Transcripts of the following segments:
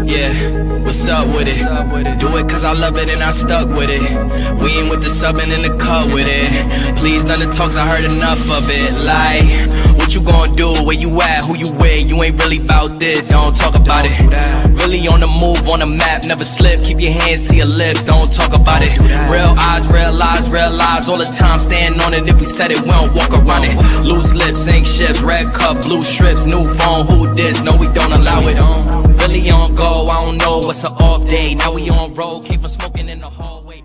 Yeah, what's up with it? Do it cause I love it and I stuck with it. We ain't with the subbing in the cut with it. Please, none of the talks, I heard enough of it. Like, what you gonna do? Where you at? Who you with? You ain't really about this, don't talk about it. Really on the move, on the map, never slip. Keep your hands to your lips, don't talk about it. Real eyes, real lies all the time. Stand on it, if we said it, we don't walk around it. Loose lips, sink ships, red cup, blue strips, new phone, who this? No, we don't allow it. Really on go, I don't know what's an off day. Now we on road, keep on smoking in the hallway.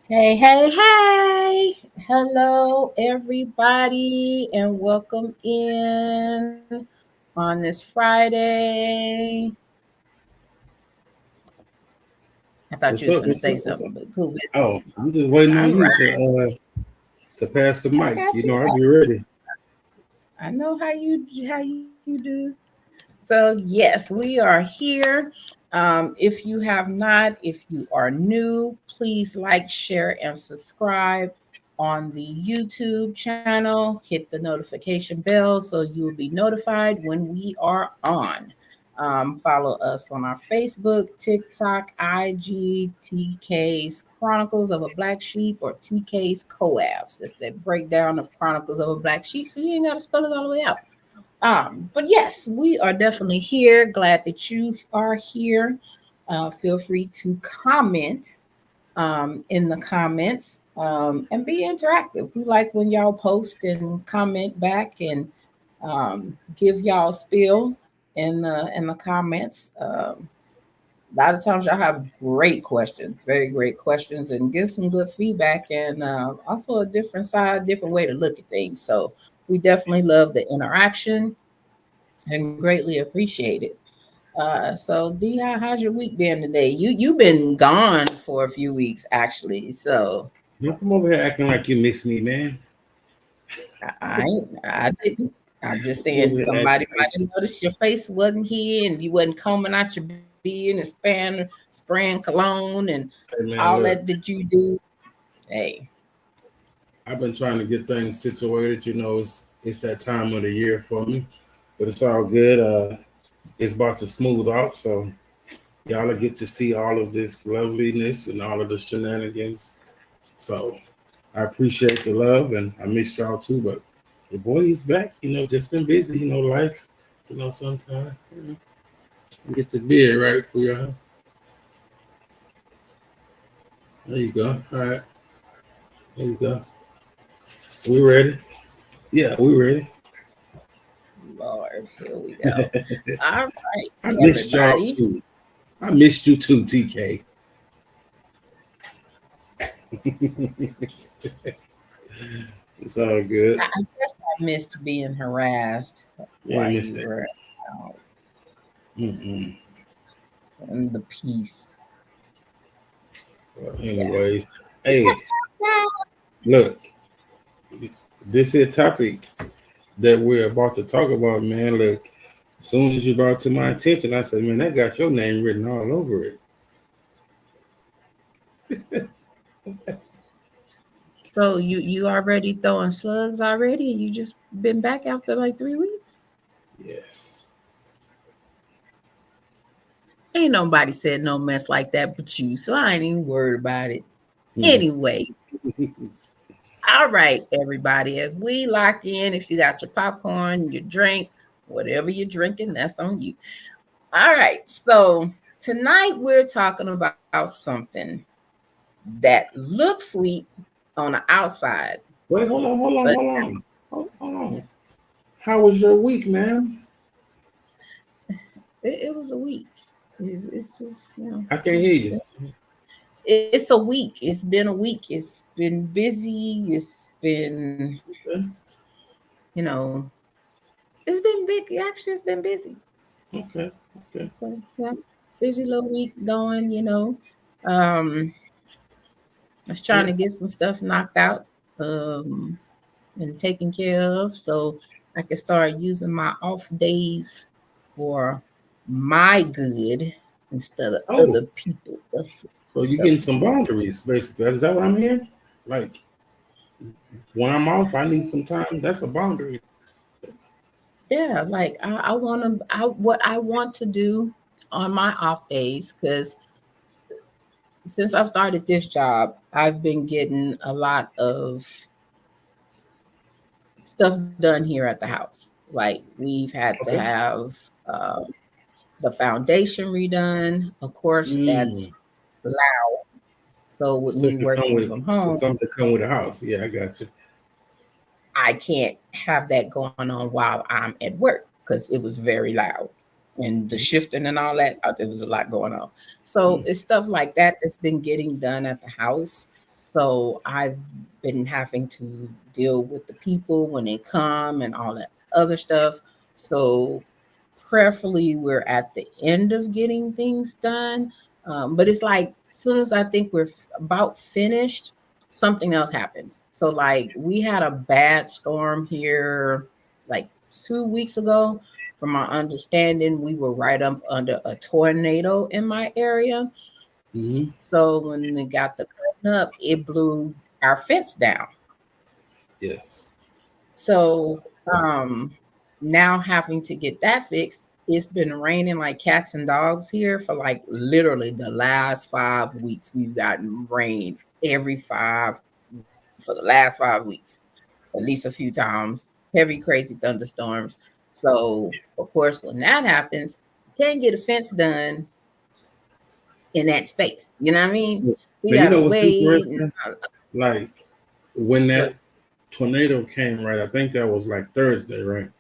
Hey, hey, hey. Hello, everybody, and welcome in on this Friday. I thought you was going to say something, but cool. Oh, I'm just waiting on you to pass the mic. You know, I'll be ready. I know how you do. So yes, we are here. If you have not, if you are new, please like, share, and subscribe on the YouTube channel. Hit the notification bell so you will be notified when we are on. Follow us on our Facebook, TikTok, IG, TK's Chronicles of a Black Sheep, or TK's Coabs. That's the breakdown of Chronicles of a Black Sheep, so you ain't got to spell it all the way out. But yes, we are definitely here. Glad that you are here. Feel free to comment in the comments and be interactive. We like when y'all post and comment back and give y'all spiel in the comments. A lot of times y'all have great questions, very great questions, and give some good feedback, and also a different side, different way to look at things. So we definitely love the interaction and greatly appreciate it. So Di, how's your week been today? You've been gone for a few weeks actually. So Don't come over here acting like you miss me, man. I didn't. I'm just saying somebody might have noticed your face wasn't here and you wasn't combing out your beard and spraying cologne and all that did you do? Hey. I've been trying to get things situated. You know, it's that time of the year for me, but it's all good. It's about to smooth out, so y'all will get to see all of this loveliness and all of the shenanigans. So I appreciate the love, and I missed y'all too, but the boy is back. You know, just been busy. You know, life. You know, sometimes get the beard right for y'all. There you go. All right. There you go. We ready? Yeah, we ready. Lord, here we go. All right. I missed y'all too. I missed you too, TK. It's all good. I guess I missed being harassed while you were out. And the peace. Well, anyways, hey, look, this here topic that we're about to talk about, man. Look, as soon as you brought it to my attention, I said, man, that got your name written all over it. So you already throwing slugs already, and you just been back after like 3 weeks? Yes. Ain't nobody said no mess like that but you, so I ain't even worried about it. Anyway. All right, everybody, as we lock in, if you got your popcorn, your drink, whatever you're drinking, that's on you. All right, so tonight we're talking about something that looks sweet on the outside. Wait, hold on. How was your week, man? It was a week. It's just, you know. I can't hear you. It's a week. It's been a week. It's been busy. It's been, you know, it's been big. Actually, it's been busy. Okay. So, yeah, busy little week going, you know. I was trying to get some stuff knocked out and taken care of so I could start using my off days for my good instead of other people. So you're getting some boundaries, basically. Is that what I'm hearing? Like, when I'm off, I need some time. That's a boundary. Yeah, like I want to. What I want to do on my off days, because since I've started this job, I've been getting a lot of stuff done here at the house. Like we've had to Okay. have the foundation redone. Of course, that's Mm. loud. So with me working from So home, something to come with the house. Yeah, I got you. I can't have that going on while I'm at work because it was very loud and the shifting and all that. There was a lot going on. So Mm. it's stuff like that that's been getting done at the house. So I've been having to deal with the people when they come and all that other stuff. So prayerfully, we're at the end of getting things done. But it's like, as soon as I think we're about finished, something else happens. So, like, we had a bad storm here like 2 weeks ago. From my understanding, we were right up under a tornado in my area. Hmm. So, when we got the cutting up, it blew our fence down. Yes. So now having to get that fixed, it's been raining like cats and dogs here for like literally the last 5 weeks. We've gotten rain every five for the last 5 weeks, at least a few times. Heavy, crazy thunderstorms. So of course, when that happens, you can't get a fence done in that space. You know what I mean? So you But you know gotta what's wait and interesting? Like when that but tornado came, right? I think that was like Thursday, right?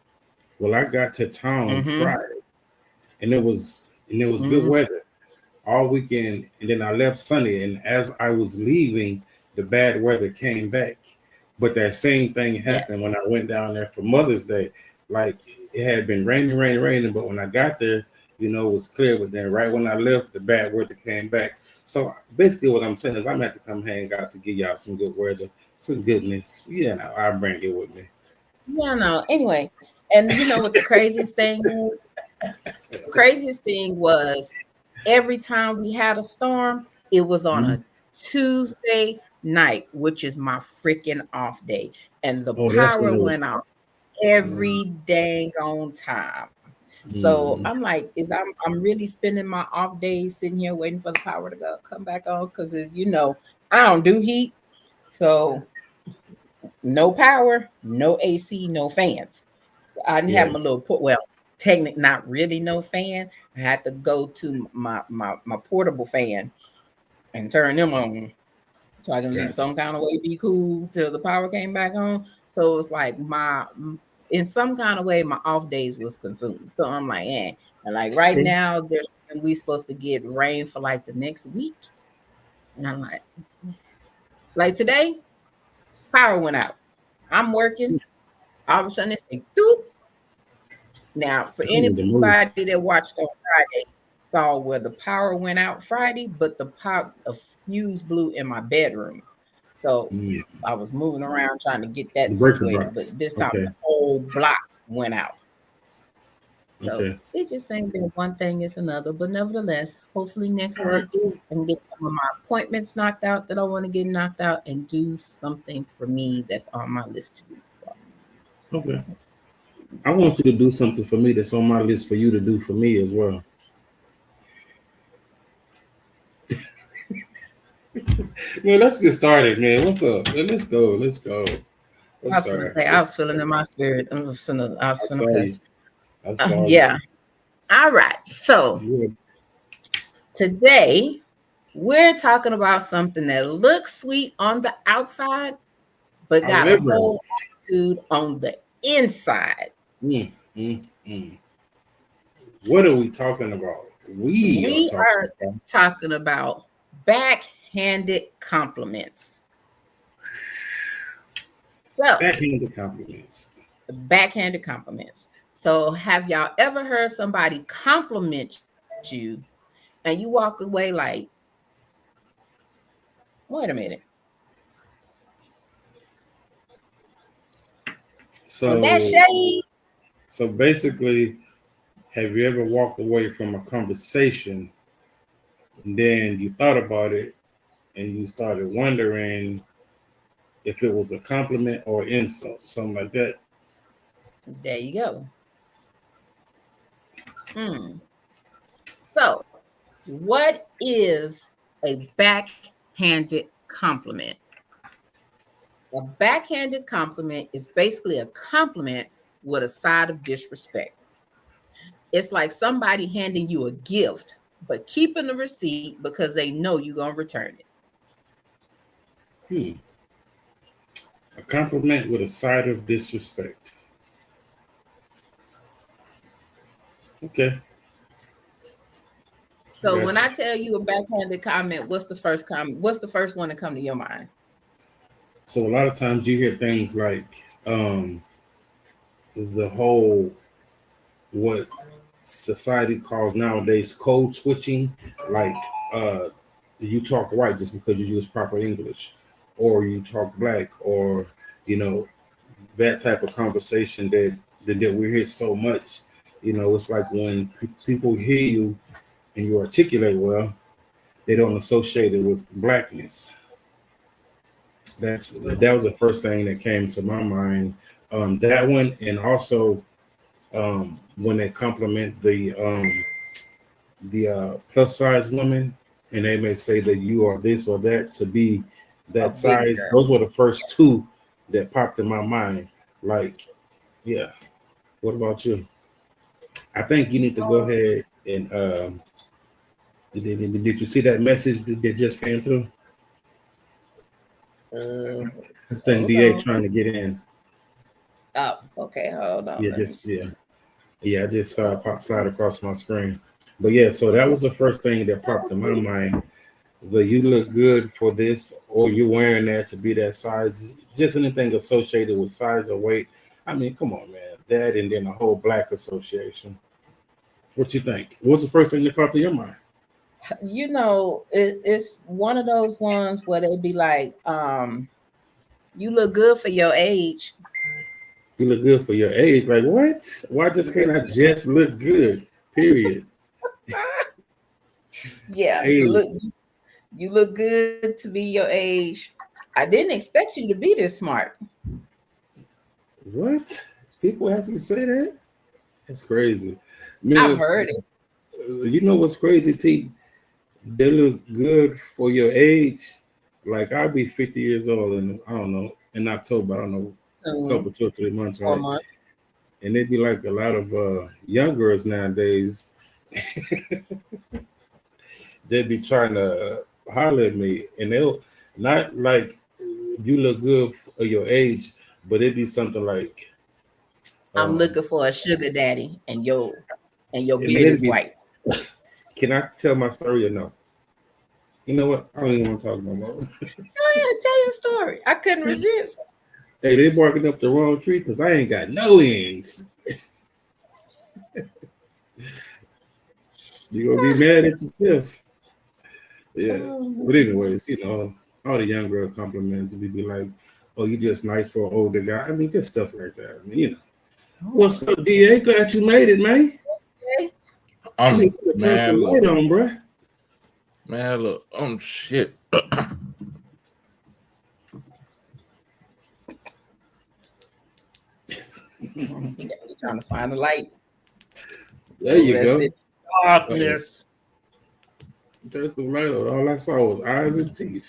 Well, I got to town mm-hmm, Friday, and it was good mm-hmm, weather all weekend, and then I left Sunday. And as I was leaving, the bad weather came back. But that same thing yes. happened when I went down there for Mother's Day. Like it had been raining, raining, raining, but when I got there, it was clear. But then right when I left, the bad weather came back. So basically, what I'm saying is I'm gonna have to come hang out to give y'all some good weather, some goodness. Yeah, no, I'll bring it with me. Yeah, no. Anyway, and you know what the craziest thing is? The craziest thing was every time we had a storm, it was on Mhm. a Tuesday night, which is my freaking off day. And the Oh, that's power when it was went starting. off every dang on time. So Mm-hmm. I'm like, I'm really spending my off days sitting here waiting for the power to come back on because I don't do heat. So no power, no AC, no fans. I didn't have my Yes, little port. Well, technically, not really no fan. I had to go to my portable fan and turn them on so I can at least gotcha. some kind of way be cool till the power came back on. So it's like in some kind of way, my off days was consumed. So I'm like, eh. And like right Okay. now, we supposed to get rain for like the next week, and I'm like today, power went out. I'm working. All of a sudden, it's like, doop. Now, for I need to move. anybody that watched on Friday, saw where the power went out Friday, but a fuse blew in my bedroom. So Mm. I was moving around trying to get The that breaker situated, box. but this time Okay. the whole block went out. So Okay. it just ain't been one thing, it's another. But nevertheless, hopefully next All right. week Cool. I can get some of my appointments knocked out that I want to get knocked out and do something for me that's on my list to do. So, Okay. I want you to do something for me that's on my list for you to do for me as well. Man, let's get started, man. What's up? Man, let's go. Let's go. I I'm was gonna sorry. say I was feeling in my spirit. I was I finna saw you. cuss. I saw you. Yeah. All right. So Yeah. today we're talking about something that looks sweet on the outside, but got a However, whole attitude on the inside. mm, mm, mm. What are we talking about? We are We talking are about talking about backhanded compliments. So, backhanded compliments. backhanded compliments. So, have y'all ever heard somebody compliment you and you walk away like, wait a minute, was that So, shade? so basically, have you ever walked away from a conversation and then you thought about it and you started wondering if it was a compliment or insult, something like that? There you go. Mm. So, what is a backhanded compliment? A backhanded compliment is basically a compliment with a side of disrespect. It's like somebody handing you a gift, but keeping the receipt because they know you're going to return it. Hmm. A compliment with a side of disrespect. Okay. So when I Gotcha. tell you a backhanded comment, what's the first comment? What's the first one to come to your mind? So a lot of times you hear things like the whole what society calls nowadays code switching, like uh, you talk white just because you use proper English, or you talk black, or you know that type of conversation that we hear so much. It's like when people hear you and you articulate well, they don't associate it with blackness. That was the first thing that came to my mind. That one, and also when they compliment the plus size women, and they may say that you are this or that to be A that big size. girl. Those were the first two that popped in my mind. Like, yeah. What about you? I think you need to go ahead and did you see that message that just came through? Uh, I think hold DA on. trying to get in. Oh, okay. Hold on. Yeah, Let me just see. yeah. I just saw it pop slide across my screen. But yeah, so that was the first thing that popped in my mind. The you look good for this, or you're wearing that to be that size. Just anything associated with size or weight. I mean, come on, man. That and then the whole black association. What you think? What's the first thing that popped in your mind? It's one of those ones where they be like, you look good for your age. You look good for your age. Like what? Why just can't I just look good? Period. Yeah, Hey, you look good to be your age. I didn't expect you to be this smart. what? People actually say that? That's crazy. I've Man, heard it. you know what's crazy, T? They look good for your age. Like I'll be 50 years old and I don't know, in October, I don't know, a Mhm. couple 2 or 3 months, Four right? months. And they'd be like a lot of young girls nowadays, they'd be trying to holler at me and they'll not like you look good for your age, but it'd be something like I'm um looking for a sugar daddy, and your and beard they'd is be, white. can I tell my story or no? You know what? I don't even want to talk no more. Go ahead, tell your story. I couldn't resist. Hey, they barking up the wrong tree because I ain't got no ends. You gonna be mad at yourself. Yeah. Oh, But anyways, all the young girl compliments, we be like, oh, you just nice for an older guy. I mean, just stuff like that. I mean. What's up, DA? Glad you made it, man. okay. I I'm need to turn man, some light look, on, bruh. man, look. Shit. You trying to find the light. There you That's go. it. Darkness. Turn some light on. All I saw was eyes and teeth.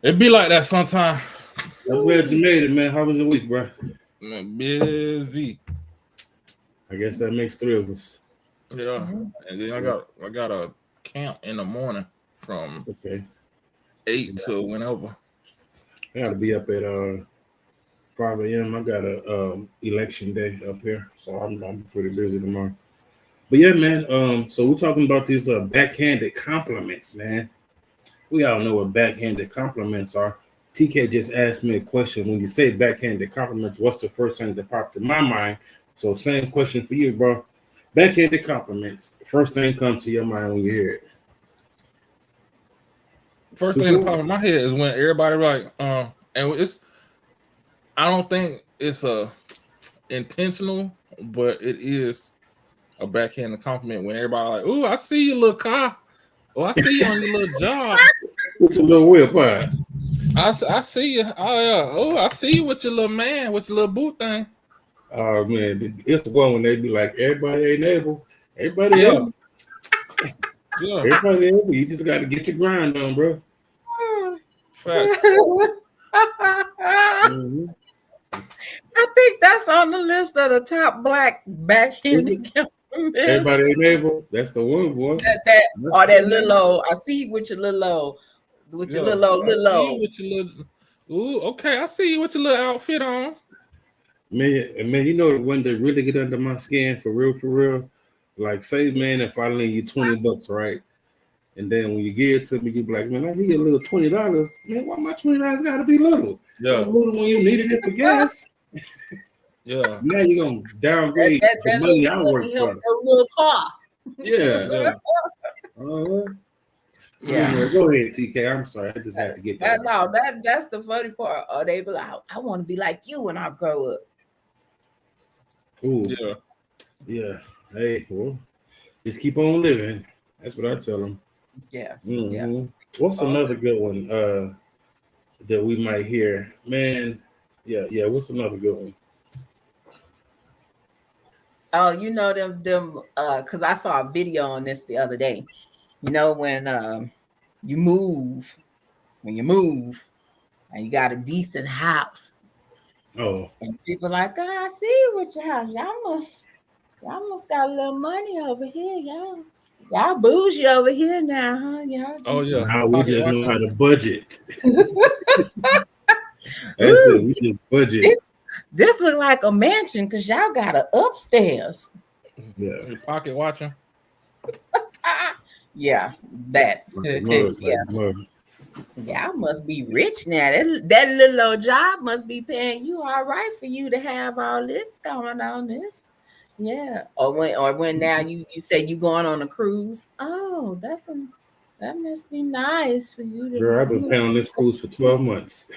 It be like that sometimes. I'm glad you made it, man. How was your week, bruh? Man, busy. I guess that makes three of us. Yeah. And then I got a camp in the morning from Okay. 8 to whenever. I gotta be up at 5 a.m. I got a election day up here, so I'm pretty busy tomorrow. But yeah, man. So we're talking about these backhanded compliments, man. We all know what backhanded compliments are. TK just asked me a question. When you say backhanded compliments, what's the first thing that popped in my mind? So same question for you, bro. Backhanded compliments. First thing comes to your mind when you hear it. First Too thing that soon? popped in my head is when everybody like, and it's I don't think it's a intentional, but it is a backhanded compliment when everybody like, "Ooh, I see you, little car. Oh, I see you on your little job. With your little whip, huh? I see you. Oh yeah. Oh, I see you with your little man, with your little boot thing. Oh man, it's the one when they be like, everybody ain't able. Everybody Yeah. able. Yeah. Everybody able. You just got to get your grind on, bro. Fact. Mhm. I think that's on the list of the top black Is backhanded it? compliments. Everybody ain't able. That's the one, boy. That That's or the that one. little old. I see you with your little old, with your Yeah. little I see you old. with your little. Ooh, okay. I see you with your little outfit on. Man, you know when they really get under my skin for real. Like, say, man, if I lend you $20, right? And then when you give it to me, you be like, man, I need a little $20. Man, why my $20 got to be little? Yeah. Little when you needed it for gas. Yeah. Now you're gonna downgrade the That money I little work money help for. her little car. Yeah. Yeah. Uh-huh. Yeah. Anyway, go ahead, TK. I'm sorry, I just had to get that. No, that's the funny part. Or they be like, I want to be like you when I grow up. Ooh, Yeah. yeah. Hey, well, just keep on living. That's what I tell them. Yeah. Mm-hmm. What's another good one that we might hear? Man, yeah. What's another good one? Oh, you know them because I saw a video on this the other day. You know when you move, when you move and you got a decent house, Oh, and people like, oh, I see you with your house. Y'all must got a little money over here, y'all bougie over here now, huh? Y'all Oh just yeah. now we Pocket just know watching. how to budget. That's it. Ooh, We just budget. this look like a mansion because y'all got a upstairs. Yeah. Your pocket watching. Yeah, that. Like mud, Yeah, like mud. y'all must be rich now. That little old job must be paying you all right for you to have all this going on. This, yeah. Or when now you say you going on a cruise. Oh, that must be nice for you Girl, I've been paying on this cruise for 12 months.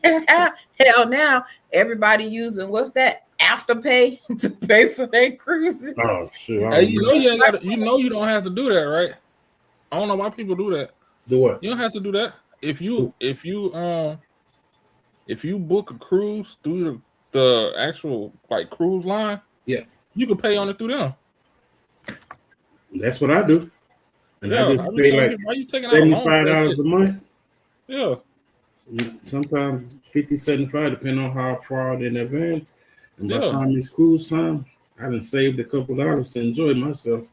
Hell, now everybody using what's that afterpay to pay for their cruises. Oh, shit. I Hey, don't you know. know you ain't got. You know you don't have to do that, right? I don't know why people do that. Do what? You don't have to do that. If you book a cruise through the actual like cruise line, Yeah. you can pay on it through them. That's what I do. And I Yeah, I just be pay telling like people, why you taking out a loan for that $75 shit? a month. Yeah, Sometimes 50, 75, depending on how far in advance. And by the yeah, time it's cruise time, I done saved a couple dollars to enjoy myself.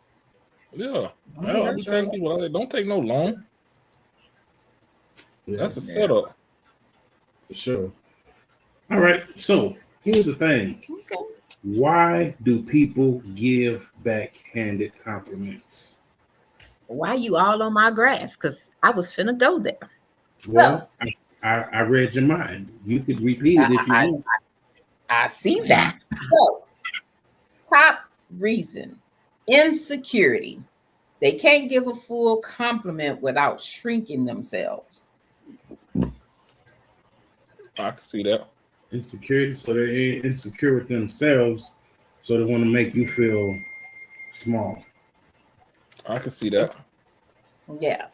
yeah. Oh, I be that's telling right. people, like, don't take no loan. Yeah, That's a Yeah. setup. for sure. All right. So here's the thing. Okay. Why do people give backhanded compliments? Why you all on my grass? Because I was finna go there. So Well, I read your mind. You could repeat it if you I, want. I see that. So top reason, insecurity. They can't give a full compliment without shrinking themselves. I can see that. Insecurity, so they ain't insecure with themselves, so they want to make you feel small. I can see that. Yeah.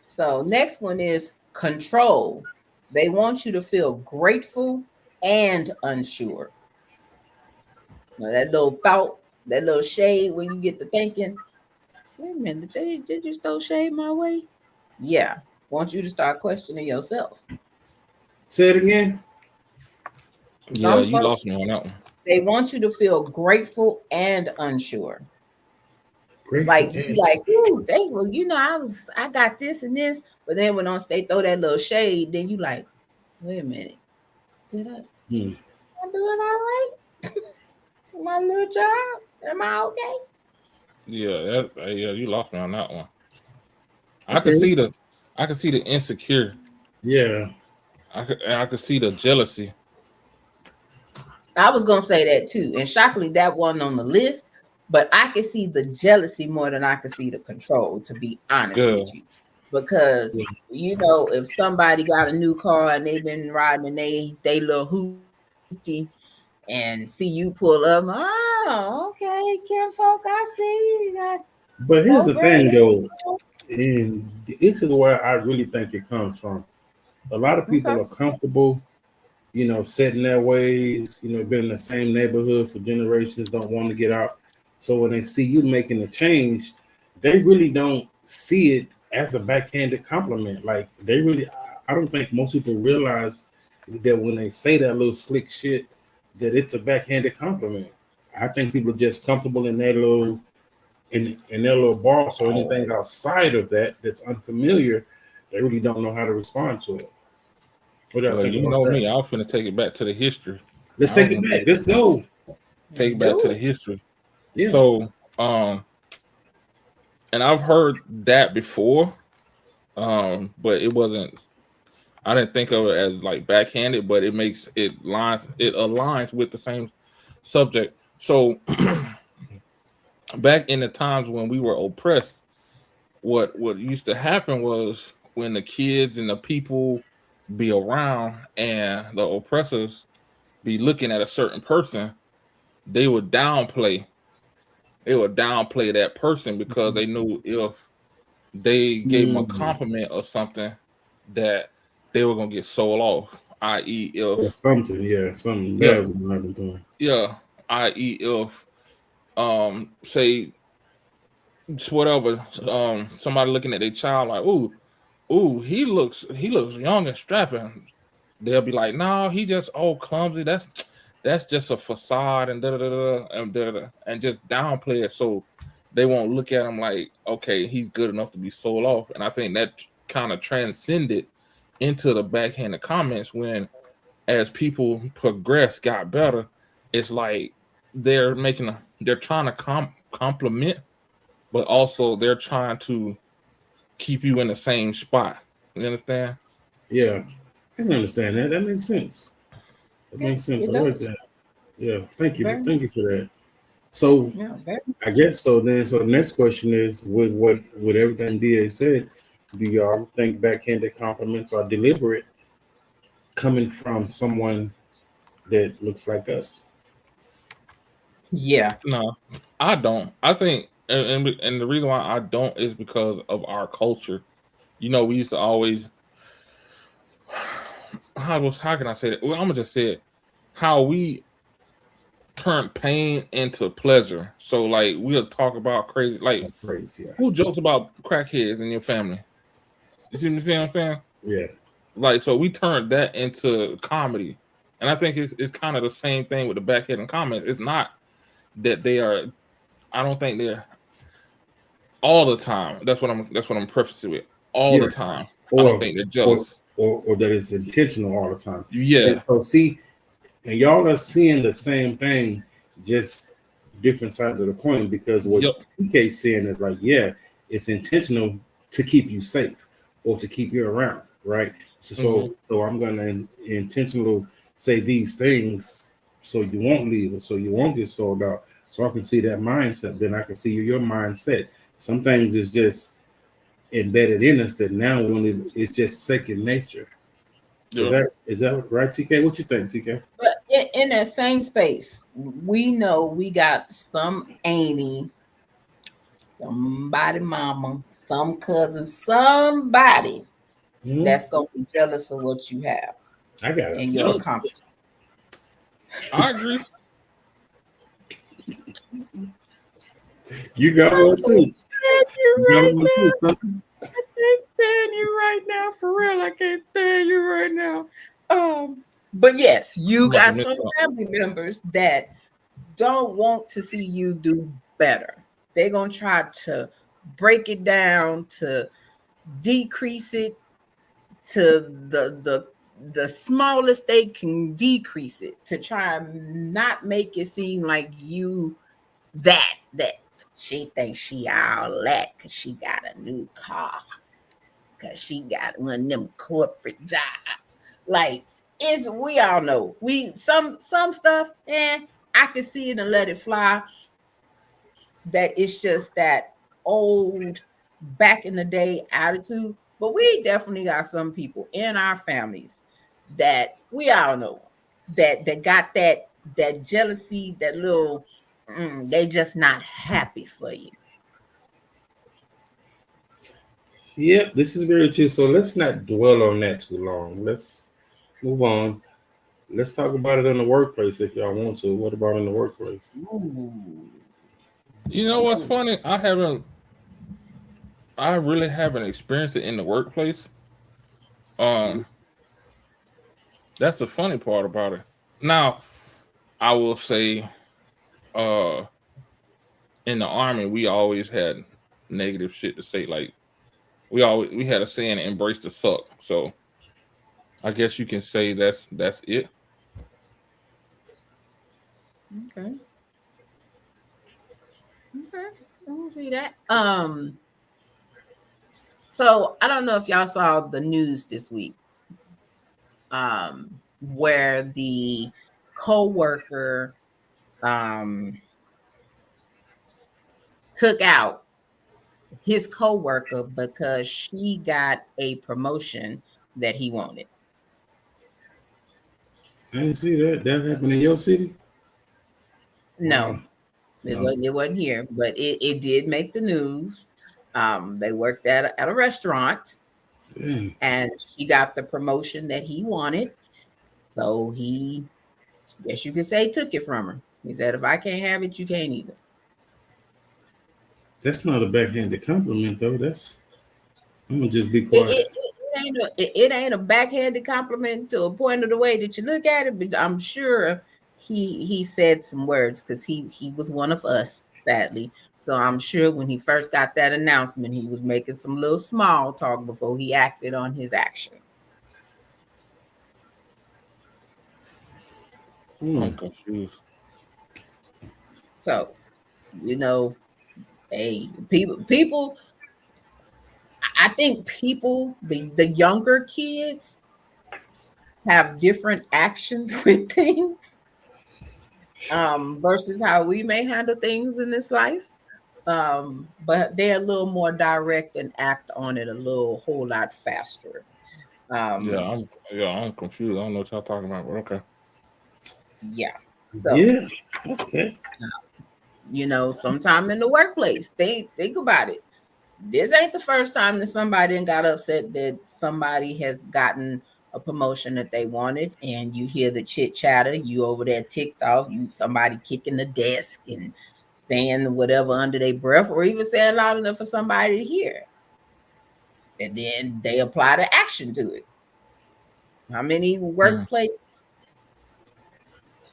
So next one is control. They want you to feel grateful and unsure. Now, that little thought, that little shade when you get to thinking, wait a minute, did they just throw shade my way? Yeah. Want you to start questioning yourself. Say it again. Yeah, Some you folks, lost me on that one. they want you to feel grateful and unsure. Grateful Like you and like, ooh, thankful, I got this and this, but then when on state throw that little shade, then you like, wait a minute, did I doing all right? My little job? Am I okay? Yeah, you lost me on that one. I Okay. can see the insecure. Yeah. I could see the jealousy. I was gonna say that too. And shockingly, that wasn't on the list, but I could see the jealousy more than I could see the control, to be honest Good. with you. Because if somebody got a new car and they've been riding and they little hootie and see you pull up, oh, okay, Kim folk, I see you got But here's the thing, though, okay. and this is where I really think it comes from. A lot of people are comfortable, set in their ways, been in the same neighborhood for generations, don't want to get out. So when they see you making a change, they really don't see it as a backhanded compliment. Like I don't think most people realize that when they say that little slick shit, that it's a backhanded compliment. I think people are just comfortable in their little in their little box, or anything outside of that that's unfamiliar. They really don't know how to respond to it. What do y'all Well, think you about know that? me, I'm finna take it back to the history. Let's I was take it gonna back. Let's go. take it back Do to the it. history. Yeah. So, and I've heard that before, but it wasn't. I didn't think of it as like backhanded, but it aligns with the same subject. So, back in the times when we were oppressed, what used to happen was when the kids and the people be around and the oppressors be looking at a certain person, they would downplay that person because they knew if they gave them a Mm. compliment or something that they were gonna get sold off. I.e., Or if something, yeah, something yeah, bad was gonna happen to him. yeah, i.e., if say just whatever, somebody looking at their child like, ooh, he looks young and strapping. They'll be like, no, he just all clumsy. That's just a facade and and just downplay it so they won't look at him like, okay, he's good enough to be sold off. And I think that kind of transcended into the backhanded comments when, as people progress, got better. It's like they're trying to compliment, but also they're trying to keep you in the same spot. You understand? Yeah, I can understand that. That makes sense. That Yeah, makes sense. it I like does. that. Yeah, thank you. Very, Thank you for that. So yeah, very. I guess so. Then, so the next question is, with everything Da said, do y'all think backhanded compliments are deliberate, coming from someone that looks like us? Yeah. No, I don't. I think, and the reason why I don't is because of our culture. We used to always how can I say that? Well, I'm gonna just say it. How we turn pain into pleasure. So like we'll talk about crazy, like That's crazy. Yeah. who jokes about crackheads in your family? You see what I'm saying? Yeah. Like, so we turned that into comedy, and I think it's kind of the same thing with the backhanded comments. It's not that they are. I don't think they're all the time. That's what I'm prefacing with. All the Yeah. time. I don't Or think they're or jealous. or that it's intentional all the time. And Yeah. so see, and y'all are seeing the same thing, just different sides of the coin. Because what Yep. PK's saying is like, yeah, it's intentional to keep you safe or to keep you around, right? So Hmm. so I'm gonna intentionally say these things so you won't leave or so you won't get sold out. So I can see that mindset. Then I can see your mindset. Some things is just embedded in us that now when it's just second nature. Is Yeah. that right, TK? What you think, TK? But in that same space, we know we got some auntie, somebody mama, some cousin, somebody Hmm. that's gonna be jealous of what you have I got a and your Yep. sister. accomplishment. I agree. You got one too. Stand you You got right one too, now. son. I can't stand you right now. For real, I can't stand you right now. But yes, you I'm about to got mix some up. family members that don't want to see you do better. They're gonna try to break it down, to decrease it to the smallest they can decrease it, to try and not make it seem like you that she thinks she all that because she got a new car, because she got one of them corporate jobs. Like, it's, we all know, we some stuff, I can see it and let it fly, that it's just that old back in the day attitude. But we definitely got some people in our families that we all know that got that jealousy, that little they just not happy for you. Yep, this is very true. So let's not dwell on that too long. Let's move on. let's talk about it in the workplace if y'all want to. What about in the workplace? Ooh. You know what's funny? I really haven't experienced it in the workplace. Um, that's the funny part about it. Now, I will say, uh, in the army, we always had negative shit to say. Like we had a saying, "Embrace the suck." So I guess you can say that's it. Okay. Okay. I don't see that. So I don't know if y'all saw the news this week, where the co-worker took out his co-worker because she got a promotion that he wanted. I didn't see that. That happened in your city? No, Wow. No. it wasn't here, but it did make the news. They worked at a restaurant, Damn. and she got the promotion that he wanted. So he, guess you could say, took it from her. He said, if I can't have it, you can't either. That's not a backhanded compliment, though. That's I'm gonna just be It, quiet. it, it ain't a backhanded compliment to a point of the way that you look at it, but I'm sure he said some words because he was one of us, sadly. So I'm sure when he first got that announcement, he was making some little small talk before he acted on his actions. Hmm. I'm confused. So, you know, hey, people, I think people, the younger kids have different actions with things versus how we may handle things in this life. But they're a little more direct and act on it whole lot faster. Yeah, Um, I'm confused. I don't know what y'all talking about, but okay. yeah. So, Yeah. Okay. sometime in the workplace, think about it. This ain't the first time that somebody got upset that somebody has gotten a promotion that they wanted, and you hear the chit chatter, you over there ticked off, you somebody kicking the desk and saying whatever under their breath, or even saying loud enough for somebody to hear. And then they apply the action to it. How many Mm. workplace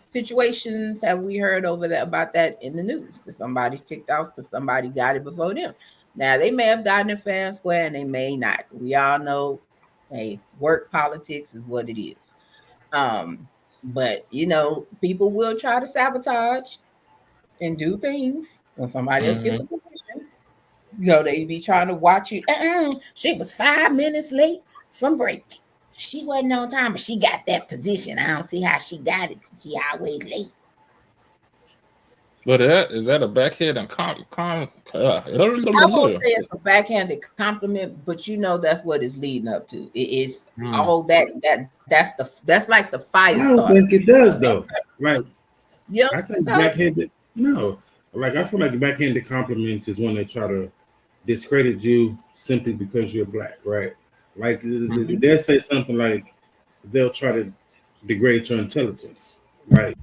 situations have we heard over that about that in the news? That somebody's ticked off because somebody got it before them. Now they may have gotten it fair and square, and they may not. We all know, hey, work politics is what it is. But people will try to sabotage and do things when somebody else gets a Hmm. position. They be trying to watch you. She was 5 minutes late from break. She wasn't on time, but she got that position. I don't see how she got it. She always late. But is that a backhand and I won't say it's a backhanded compliment, but that's what it's leading up to. It's Mm. all that's like the I fire don't starter. think it does though. Like You know, I think so backhanded. No. Like I feel like backhanded compliments is when they try to discredit you simply because you're black, right? Like Mhm. they'll say something like they'll try to degrade your intelligence, right?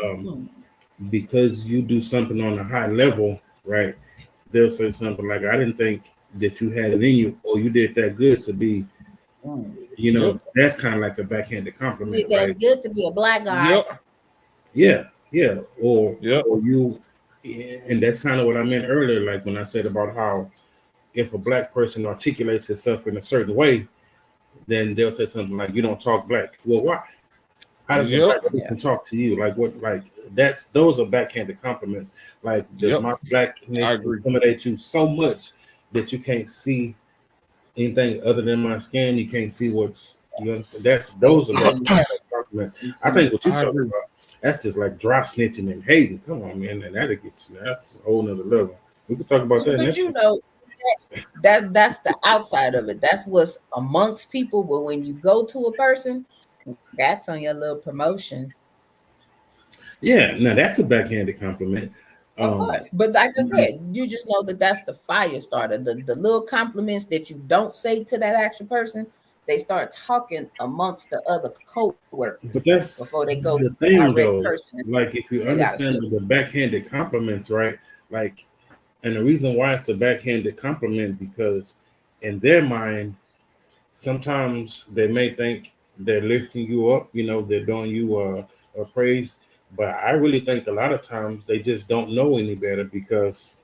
Um, hmm, because you do something on a high level, right? They'll say something like, "I didn't think that you had it in you, or you did that good to be." Yep. That's kind of like a backhanded compliment, that's right? good to be a black guy. Yep. Yeah, yeah, Yep. or you, and that's kind of what I meant earlier, like when I said about how if a black person articulates himself in a certain way, then they'll say something like, "You don't talk black." Well, why? How does a Yep. black Yeah. person talk to you? Like what? Like those are backhanded compliments. Like does Yep. my I blackness agree. intimidate you so much that you can't see anything other than my skin? You can't see what's you understand? Those are Yeah. backhanded compliments. You I see, think what you're I talking agree. about that's just like dry snitching and hating. Come on, man, and that'll get you. That's a whole nother level. We could talk about that but next week. that's the outside of it. That's what's amongst people. But when you go to a person, that's on your little promotion. Yeah, now that's a backhanded compliment. Of Um, course. But like I said, you just know that that's the fire starter. The little compliments that you don't say to that actual person, they start talking amongst the other co-workers But that's before they go to the the thing, direct though. person. Like, if you They gotta understand sit. the backhanded compliments, right? Like, and the reason why it's a backhanded compliment, because in their mind, sometimes they may think they're lifting you up, they're doing you a praise. But I really think a lot of times they just don't know any better because,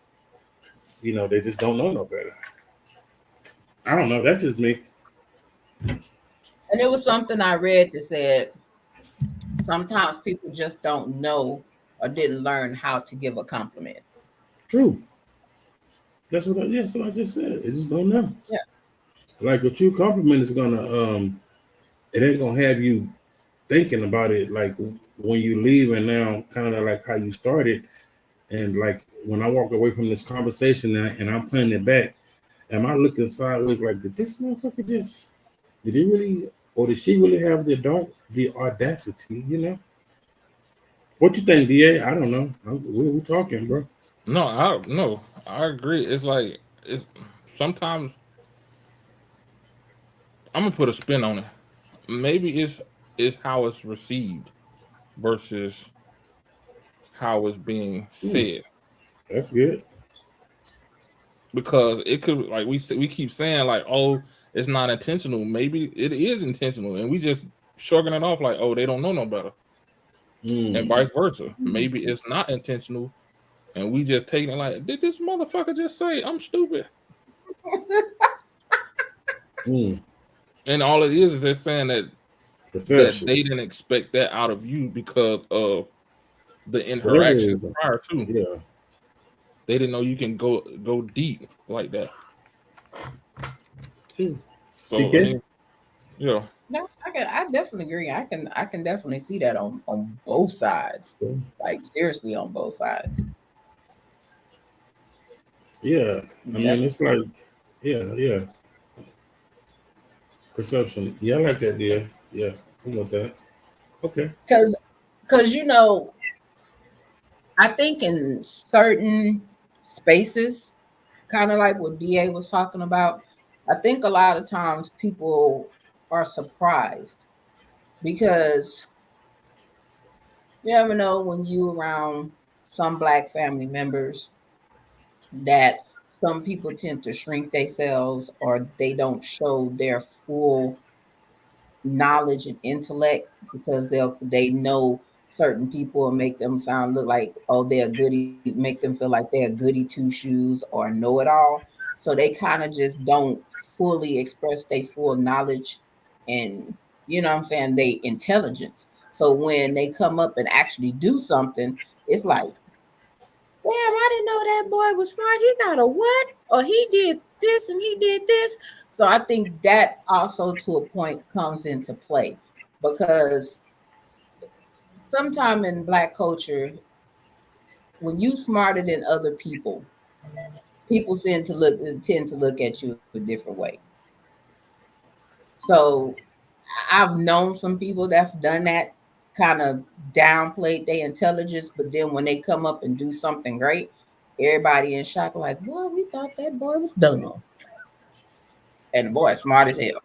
they just don't know no better. I don't know. That's just me. And it was something I read that said sometimes people just don't know or didn't learn how to give a compliment. True. That's what I just said. They just don't know. Yeah. Like a true compliment is it ain't gonna have you thinking about it like when you leave, and now kind of like how you started. And like when I walk away from this conversation now and I'm playing it back, am I looking sideways like, did this motherfucker did he really, or did she really have the audacity, What you think, DA? I don't know. We're talking, bro. No, I agree. It's like it's sometimes I'm gonna put a spin on it. Maybe it's how it's received versus how it's being Hmm, said. that's good. Because it could, like we keep saying, like, oh, it's not intentional. Maybe it is intentional, and we just shrugging it off like, oh, they don't know no better, and Mm, vice versa. Maybe it's not intentional, and we just taking it like, did this motherfucker just say I'm stupid? mm, And all it is they're saying that perception. they didn't expect that out of you because of the Whatever it interactions is. prior to. Yeah. They didn't know you can go deep like that. True. So I TK? mean, yeah, No, I definitely agree. I can definitely see that on both sides. Like seriously on both sides. Yeah. I mean, Definitely. it's like, yeah. Perception. Yeah, I like that deal. Yeah, I want that. Okay. Cause I think in certain spaces, kind of like what DA was talking about, I think a lot of times people are surprised because you never know when you around some black family members that some people tend to shrink themselves or they don't show their full knowledge and intellect because they know certain people and make them look like, oh, they're goody, make them feel like they're goody two shoes or know it all. So they kind of just don't fully express their full knowledge and what I'm saying, they intelligence. So when they come up and actually do something, it's like, damn, I didn't know that boy was smart. He got a what? Or he did this and he did this. So I think that also to a point comes into play because sometime in black culture, when you smarter than other people tend to look at you a different way. So I've known some people that's done that, kind of downplayed their intelligence, but then when they come up and do something great, everybody in shock, like, boy, we thought that boy was dumb. And the boy is smart as hell.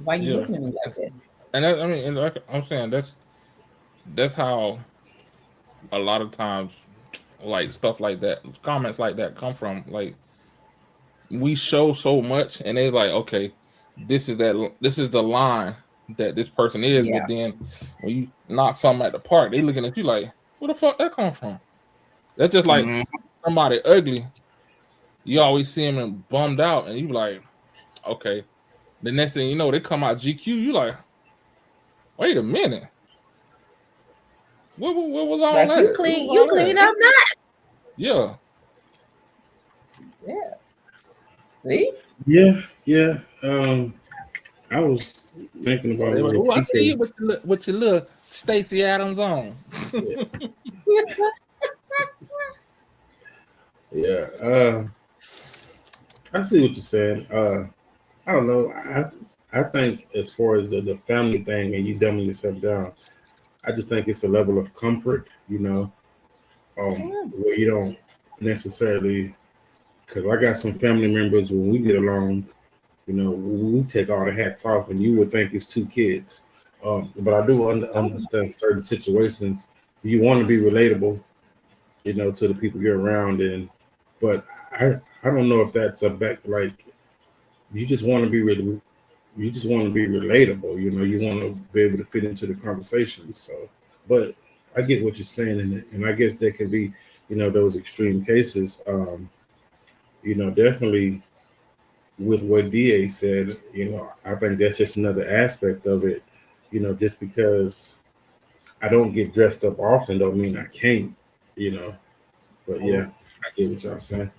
Why you yeah. looking at me like that? And that, I mean, and like I'm saying, that's how a lot of times, like stuff like that, comments like that come from. Like we show so much, and they like, okay, this is the line that this person is. But Yeah. then when you knock something at the park, they looking at you like, where the fuck that come from? That's just like Mhm. somebody ugly. You always see him and bummed out, and you be like, okay. The next thing you know, they come out GQ. You like, wait a minute, what was all Like you that? What was clean, you all clean that? up now. Yeah, Yeah. See? Yeah. I was thinking oh, about they like, what oh, I see TK. you with your little Stacey Adams on. Yeah. I see what you're saying. I don't know. I think as far as the family thing and you dumbing yourself down, I just think it's a level of comfort, where you don't necessarily, because I got some family members when we get along, we take all the hats off, and you would think it's two kids. But I do understand certain situations. You want to be relatable, to the people you're around, but I don't know if that's a back like you just want to be you just want to be relatable. You want to be able to fit into the conversation. So, but I get what you're saying, and I guess there could be, those extreme cases. Definitely with what Da said. I think that's just another aspect of it. Just because I don't get dressed up often, don't mean I can't. But yeah, I get what y'all saying.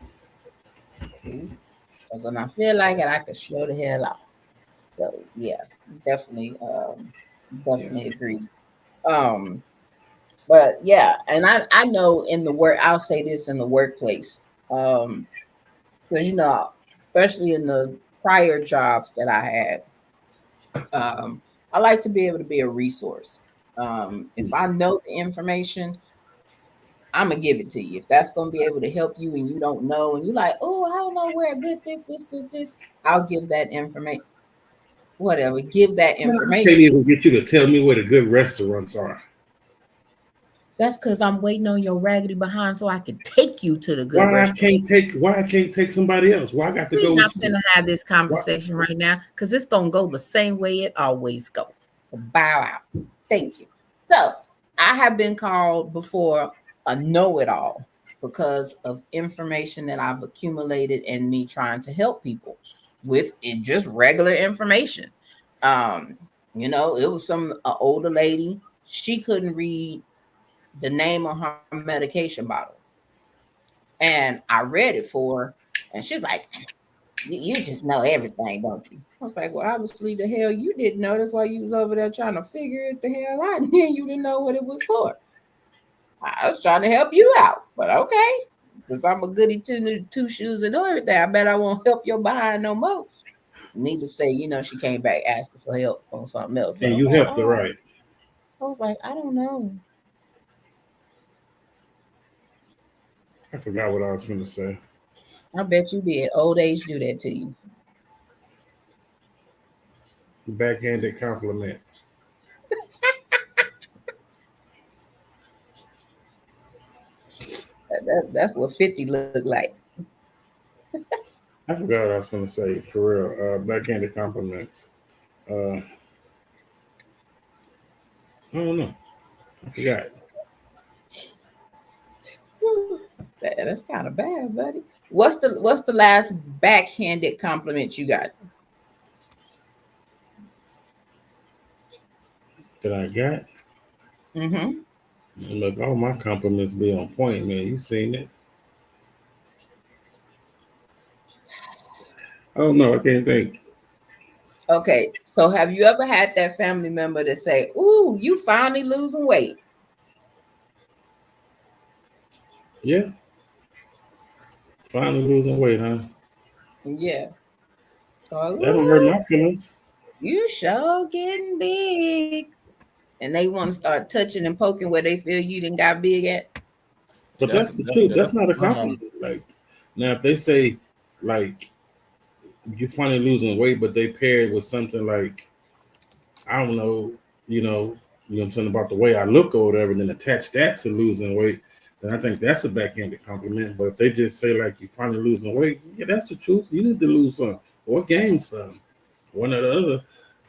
Because when I feel like it, I can show the hell off. So yeah, definitely, definitely agree. Um, but yeah, and I know in the work, I'll say this in the workplace, because especially in the prior jobs that I had, I like to be able to be a resource. If I know the information, I'm gonna give it to you. If that's gonna be able to help you and you don't know, and you're like, oh, I don't know where good this, I'll give that information. Whatever, give that Man, I can't information. even get you to tell me where the good restaurants are. That's because I'm waiting on your raggedy behind so I can take you to the good Why I restaurant. can't take somebody else? Why I got to We're go not with you? gonna have this Why? conversation right now because it's gonna go the same way it always goes. So bow out. Thank you. So I have been called before a know-it-all because of information that I've accumulated and me trying to help people with it, just regular information. Um, it was some older lady. She couldn't read the name on her medication bottle. And I read it for her, and she's like, you just know everything, don't you? I was like, well, obviously the hell you didn't know. That's why you was over there trying to figure it the hell out. And then you didn't know what it was for. I was trying to help you out, but okay. Since I'm a goody two shoes and everything, I bet I won't help your behind no more. Need to say, she came back asking for help on something else. But And I was you like, helped her, oh, right? I don't know. I forgot what I was going to say. I bet you did. Old age do that to you. Backhanded compliment. That's what 50 look like. I forgot what I was going to say for real. Backhanded compliments. I don't know. I forgot. That's kind of bad, buddy. What's the last backhanded compliment you got? That I got. Mm-hmm. Look, all my compliments be on point, man. You seen it? I don't know. I can't think. Okay, so have you ever had that family member to say, "Ooh, you finally losing weight"? Yeah, finally losing weight, huh? Yeah. Or, That don't hurt "Ooh, my feelings. you sure getting big," and they want to start touching and poking where they feel you didn't got big at. But that's the truth. That's That's not a my mom. compliment. Like now, if they say like you're finally losing weight, but they pair it with something like I don't know, what I'm saying about the way I look or whatever, and then attach that to losing weight, then I think that's a backhanded compliment. But if they just say like you're finally losing weight, yeah, that's the truth. You need to lose some or gain some, one or the other.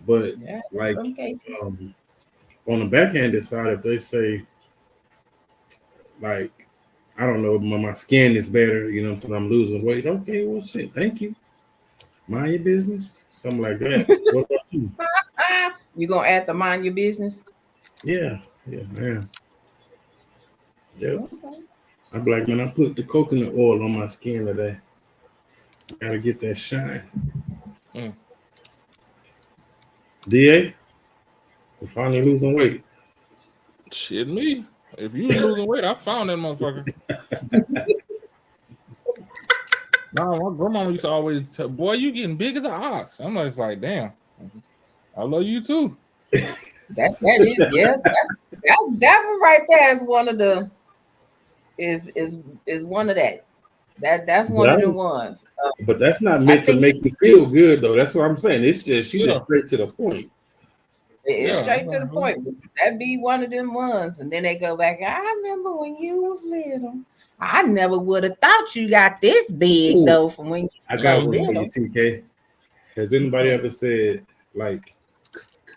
But Yeah, in like some cases. um, on the backhanded side, if they say like I don't know, my skin is better, so I'm losing weight. Okay, well shit, thank you. Mind your business, something like that. What about you? You gonna have to mind your business? Yeah, yeah, man. Yep. Okay. I'm like, man, I put the coconut oil on my skin today. Gotta get that shine. Mm. DA, we're finally losing weight. Shit, me. If you was losing weight, I found that motherfucker. No, my grandma used to always tell, boy, you getting big as an ox. I'm like, damn, I love you too. That is, yeah. That one right there is one of the is one of that. That's But, one of them ones. but that's not I meant to think make you feel good though. That's what I'm saying. It's just she Yeah, just straight to the point. it's yeah. straight to the point. That be one of them ones, and then they go back. I remember when you was little. I never would have thought you got this big Ooh, though from when you I were got Mhm. one for you, little. TK. Has anybody ever said like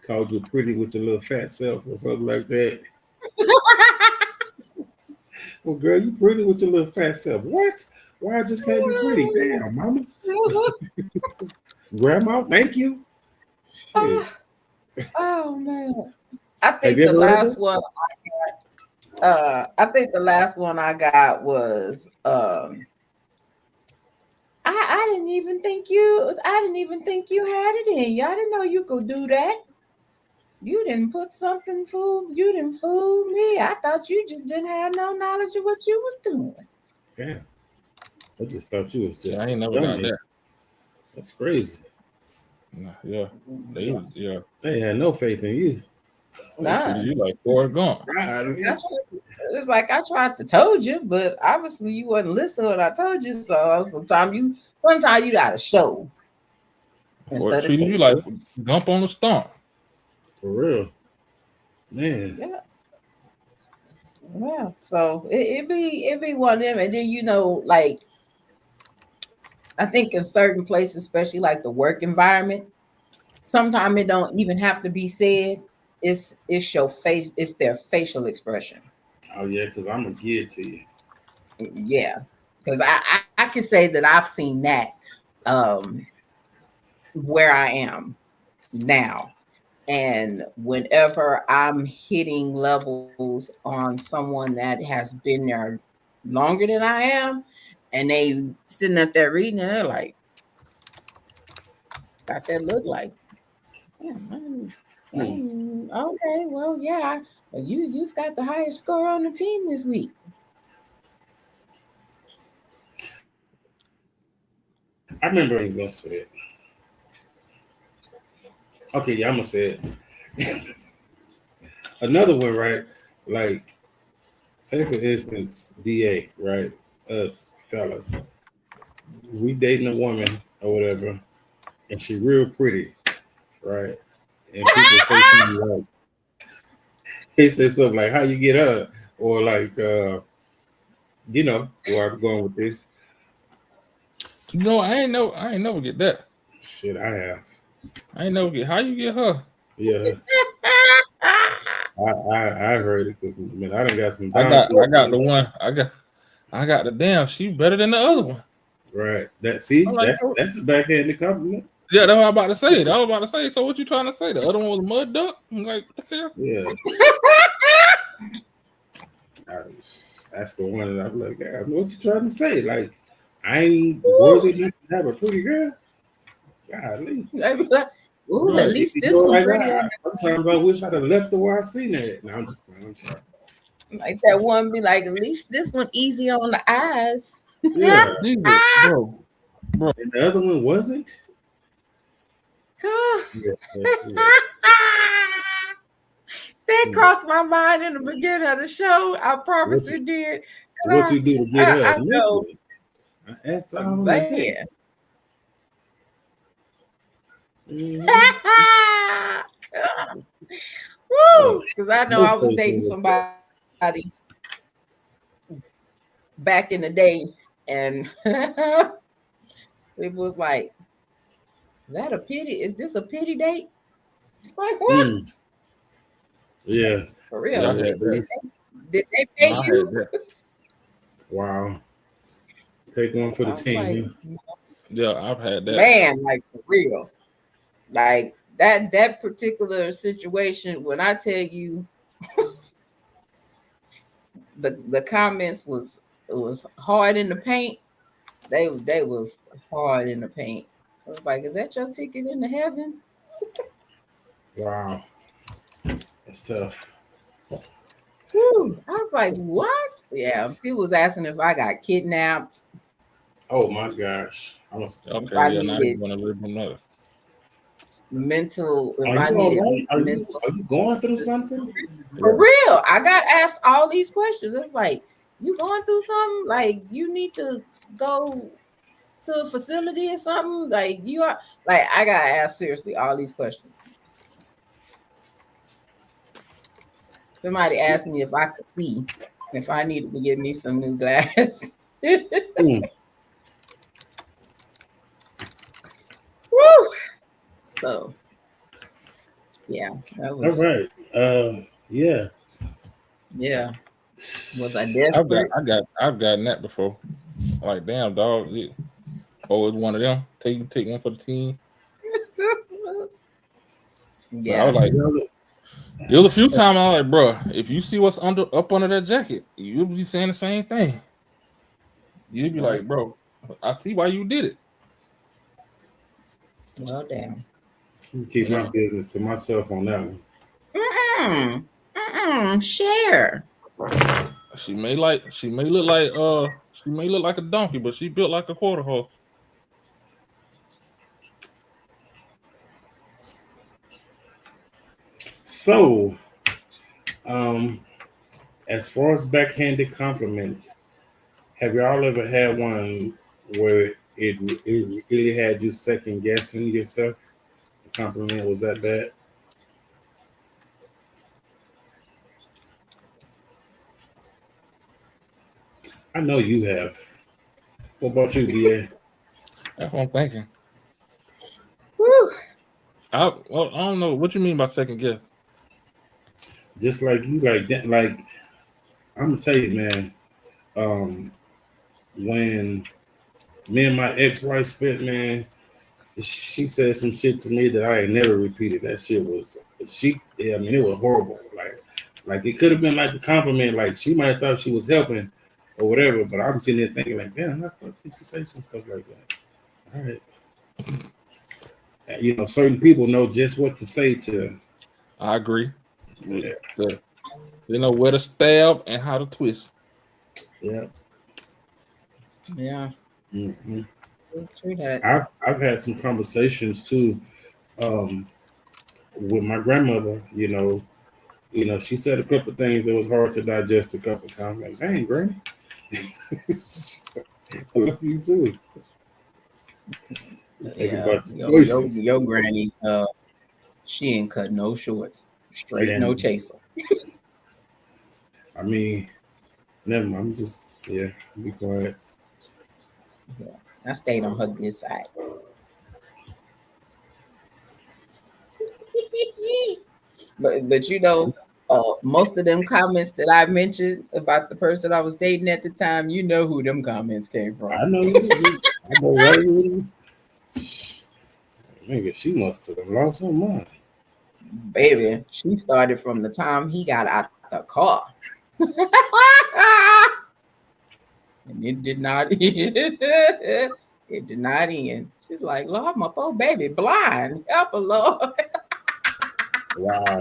called you pretty with your little fat self or something like that? Well, girl, you pretty with your little fat self. What? Why I just can't be pretty? Damn, mama. Grandma, thank you. Shit. oh, oh, man. I Have think you the ever heard last that? one I think the last one I got was I didn't even think you had it in you. I didn't know you could do that. You didn't put something fool you didn't fool me. I thought you just didn't have no knowledge of what you was doing. Yeah. I just thought you was Yeah, I just a ain't never got dummy. that. That's crazy. Nah, yeah, they was, yeah. They had no faith in you. They Nah. treated you like Forrest Gump. God, It's like I tried to told you, but obviously you wasn't listening to what I told you. So sometimes you gotta show Or instead of treating you tell. like Gump on the stump. for real. Man. Yeah. Yeah. So it be one of them. And then like I think in certain places, especially like the work environment, sometimes it don't even have to be said. It's your face, it's their facial expression. Oh yeah, because I'm gonna give it to you. Yeah. Because I can say that I've seen that um where I am now. And whenever I'm hitting levels on someone that has been there longer than I am, and they sitting up there reading, and they're like, got that look like, yeah, Hmm. okay, well, yeah, you've got the highest score on the team this week. I remember you gonna say it. Okay, yeah, I'm gonna say it. Another one, right? Like, say for instance, DA, right? Us fellas, we dating a woman or whatever, and she real pretty, right? And people say something like, they say something like, "How you get her?" Or like, where I'm going with this. No, I ain't never get that. Shit, I have. I ain't never get how you get her. Yeah, I heard it because man, I done got some down. I got the one. I got the damn. She better than the other one. Right. I'm like, oh, That's a backhanded compliment. yeah, that's what I'm about to say. That was about to say. So what you trying to say? The other one was a mud duck. I'm like, what the hell? Yeah. I, that's the one that I'm like, God, what you trying to say? Like, I ain't worthy enough to have a pretty girl. Golly. They be like, ooh, at Right. least this one pretty on Sometimes I wish I'd have left the where I seen it. No, I'm sorry. like that one be like, at least this one easy on the eyes. Yeah. Jesus, bro. And the other one wasn't? Yes, yes. That crossed my mind in the beginning of the show. I promise it did. What you do to get her? I know, Nothing. I asked all of man. that. Mhm. Woo! Because I know No I was place dating in somebody back in the day, and it was like, is that a pity? Is this a pity date? It's like, what? Mm. Yeah. For real? Yeah, I Yeah. had that. Did they pay I had you? that. Wow. Take one for I the was team. like, Yeah, I've had that. man, like for real. Like that particular situation, when I tell you the comments was hard in the paint, they was hard in the paint. I was like, is that your ticket into heaven? Wow. That's tough. Whew. I was like, what? Yeah, people was asking if I got kidnapped. Oh my gosh. Okay, I yeah, now needed you want to live another. mental, if Are I you all needed right? mental. Are you going through something? For real, I got asked all these questions. It's like, You going through something? Like you need to go to a facility or something? Like you are like I gotta ask seriously all these questions. Somebody asked me if I could see, if I needed to get me some new glasses. Mm. Woo! So yeah, that All was right. Yeah. yeah. Was I I've got, desperate? I've gotten that before. Like, damn, dog. Oh, it's one of them. Take one for the team. But I Yeah. was like, You know, there was a few times I was like, bro, if you see what's up under that jacket, you'll be saying the same thing. You'll be Well, like, bro, I see why you did it. well damn. keep You my know, business to myself on that one. Share. she may look like a donkey, but she built like a quarter horse. So, um, as far as backhanded compliments, have y'all ever had one where it really had you second guessing yourself? The compliment was that bad? I know you have. What about you, BA? That's what I'm thinking. Woo. Well, I don't know what you mean by second guess. Just like you, like that, like I'm gonna tell you, man. Um, when me and my ex-wife spent, man, she said some shit to me that I ain't never repeated. That shit was yeah, I mean, it was horrible. Like it could have been like a compliment. Like she might have thought she was helping or whatever, but I'm sitting there thinking like, damn, how the fuck did she say some stuff like that? All right. You know, certain people know just what to say to. I agree. Yeah. They know where to stab and how to twist. Yeah. Yeah. Mm-hmm. True that. I've had some conversations too with my grandmother. She said a couple of things that was hard to digest a couple of times. Like, dang, Granny, I love you too. Think Yeah. about the choices. Your granny, she ain't cut no shorts. Straight no And chaser. I mean, never mind. I'm just be quiet. Yeah. I stayed on her good side. But most of them comments that I mentioned about the person I was dating at the time, you know who them comments came from. I know you. I go right with you. Nigga, she must have lost her mind. Baby, she started from the time he got out the car. And it did not end. It did not end. She's like, Lord, my poor baby blind. Help her, Lord. Wow.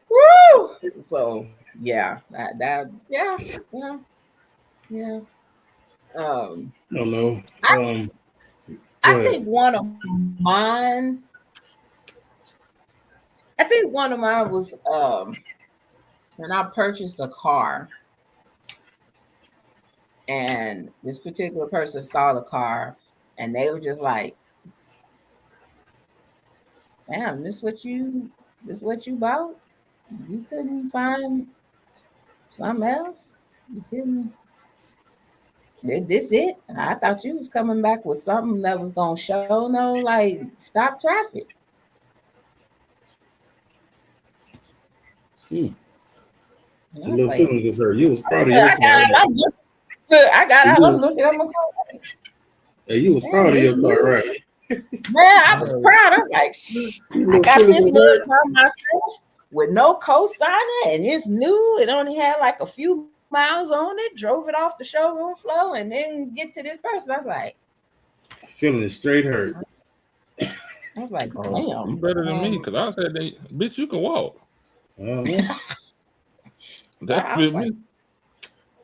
Woo! So yeah, yeah. No, no. I, Go I ahead. think one of mine. I think one of mine was when I purchased a car, and this particular person saw the car, and they were just like, "Damn, this what you bought? You couldn't find something else? You couldn't? This it? I thought you was coming back with something that was gonna show no like stop traffic." Hmm. And I A was little like, feeling just hurt. You was proud of your I got car. it. I got it. You I'm was, looking at my car. you was proud of This your car, new. right? Man, I was proud. I was like, You I little got feeling this just little hurt. car myself with no co-signer, and it's new. It only had like a few miles on it. Drove it off the showroom floor, and then get to this person. Feeling straight hurt. I was like, You damn. better than me because I said, bitch, you can walk. Uh-huh. But That fit me.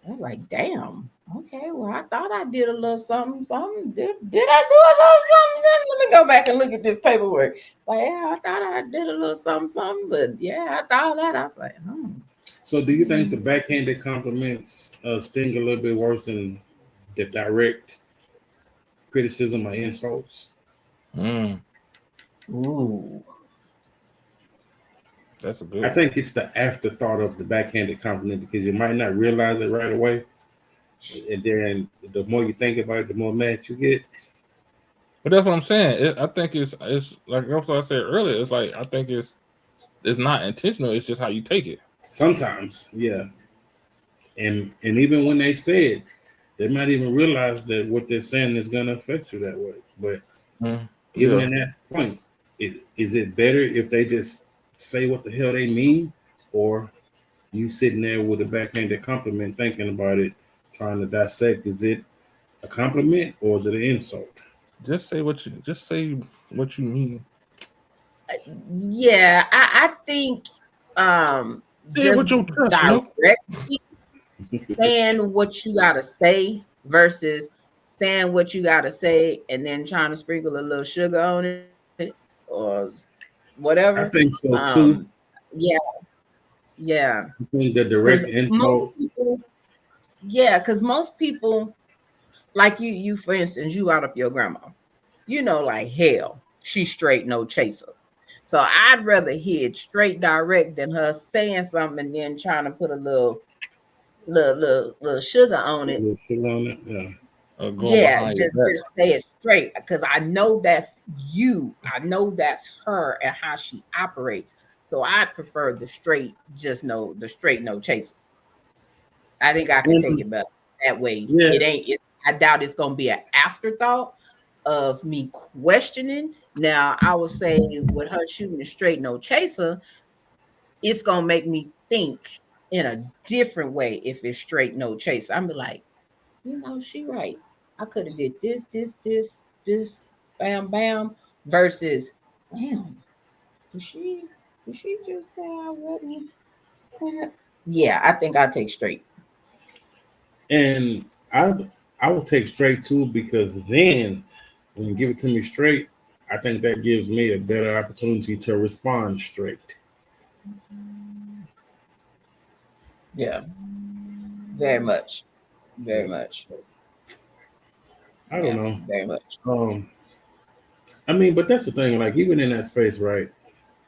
I was like, damn. Okay, well, I thought I did a little something, something. Did I do a little something, something? Let me go back and look at this paperwork. Like, yeah, I thought I did a little something, something, but yeah, I thought that. I was like, So, do you think the backhanded compliments sting a little bit worse than the direct criticism or insults? Mm, Ooh. that's a good I one. think it's the afterthought of the backhanded compliment because you might not realize it right away, and then the more you think about it, the more mad you get. But that's what I'm saying. I think it's like what I said earlier. It's like I think it's not intentional. It's just how you take it. Sometimes, yeah, and even when they say it, they might even realize that what they're saying is going to affect you that way. But Mm, even yeah, in that point, is it better if they just say what the hell they mean, or you sitting there with a backhanded compliment, thinking about it, trying to dissect? Is it a compliment or is it an insult? just say what you mean. Yeah, I think Say it just with your chest, nigga. directly saying what you gotta say versus saying what you gotta say and then trying to sprinkle a little sugar on it or I whatever. think so too. Um, yeah, yeah. I think the Because direct most insult. people, yeah, because most people, like you for instance, you out up your grandma, like hell, she straight no chaser. So I'd rather hear it straight direct than her saying something and then trying to put a little sugar on it. Little shit on it. Yeah. Going Yeah, behind your back. just say it straight because I know that's you. I know that's her and how she operates. So I prefer the straight, just no the straight no chaser. I think I could take And, it better that way. yeah. I doubt it's gonna be an afterthought of me questioning. Now I would say with her shooting a straight no chaser, it's gonna make me think in a different way if it's straight no chaser. I'm be like, she right. I could have did this, bam, bam, versus, damn, did she did she just say I wasn't? Yeah, I think I'll take straight. And I will take straight too because then when you give it to me straight, I think that gives me a better opportunity to respond straight. Yeah, very much. Very much. I don't Yeah, know. very much. Um, I mean, but that's the thing. Like even in that space, right?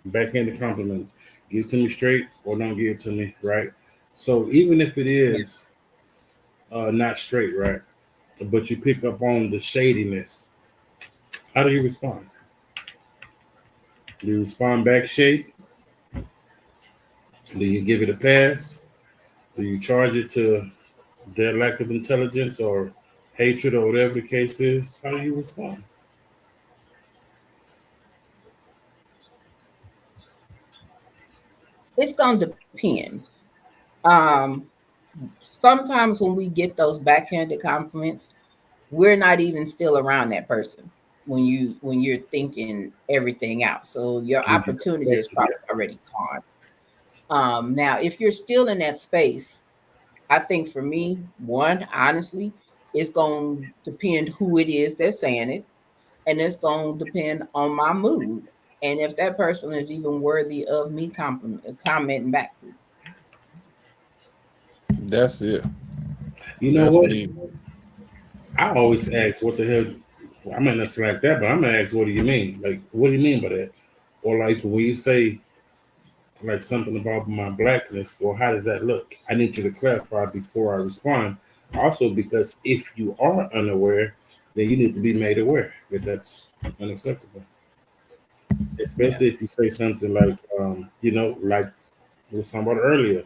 Backhanded compliments, give it to me straight or don't give it to me, right? So even if it Yeah. is not straight, right? But you pick up on the shadiness, how do you respond? Do you respond back shade? Do you give it a pass? Do you charge it to their lack of intelligence or hatred or whatever the case is? How do you respond? It's gonna depend. Um, Sometimes when we get those backhanded compliments, we're not even still around that person when you're thinking everything out. So your You just opportunity is expected probably it. already gone. Now if you're still in that space, I think for me, one, honestly, it's gonna depend who it is that's saying it, and it's gonna depend on my mood. And if that person is even worthy of me commenting back to. That's it. You know That's what? me. I always ask, what the hell? Well, I might not select that, but I'm gonna ask, what do you mean? Like, what do you mean by that? Or like when you say like something about my blackness, well, how does that look? I need you to clarify before I respond. Also, because if you are unaware, then you need to be made aware that that's unacceptable. Yeah. Especially if you say something like, like we were talking about earlier,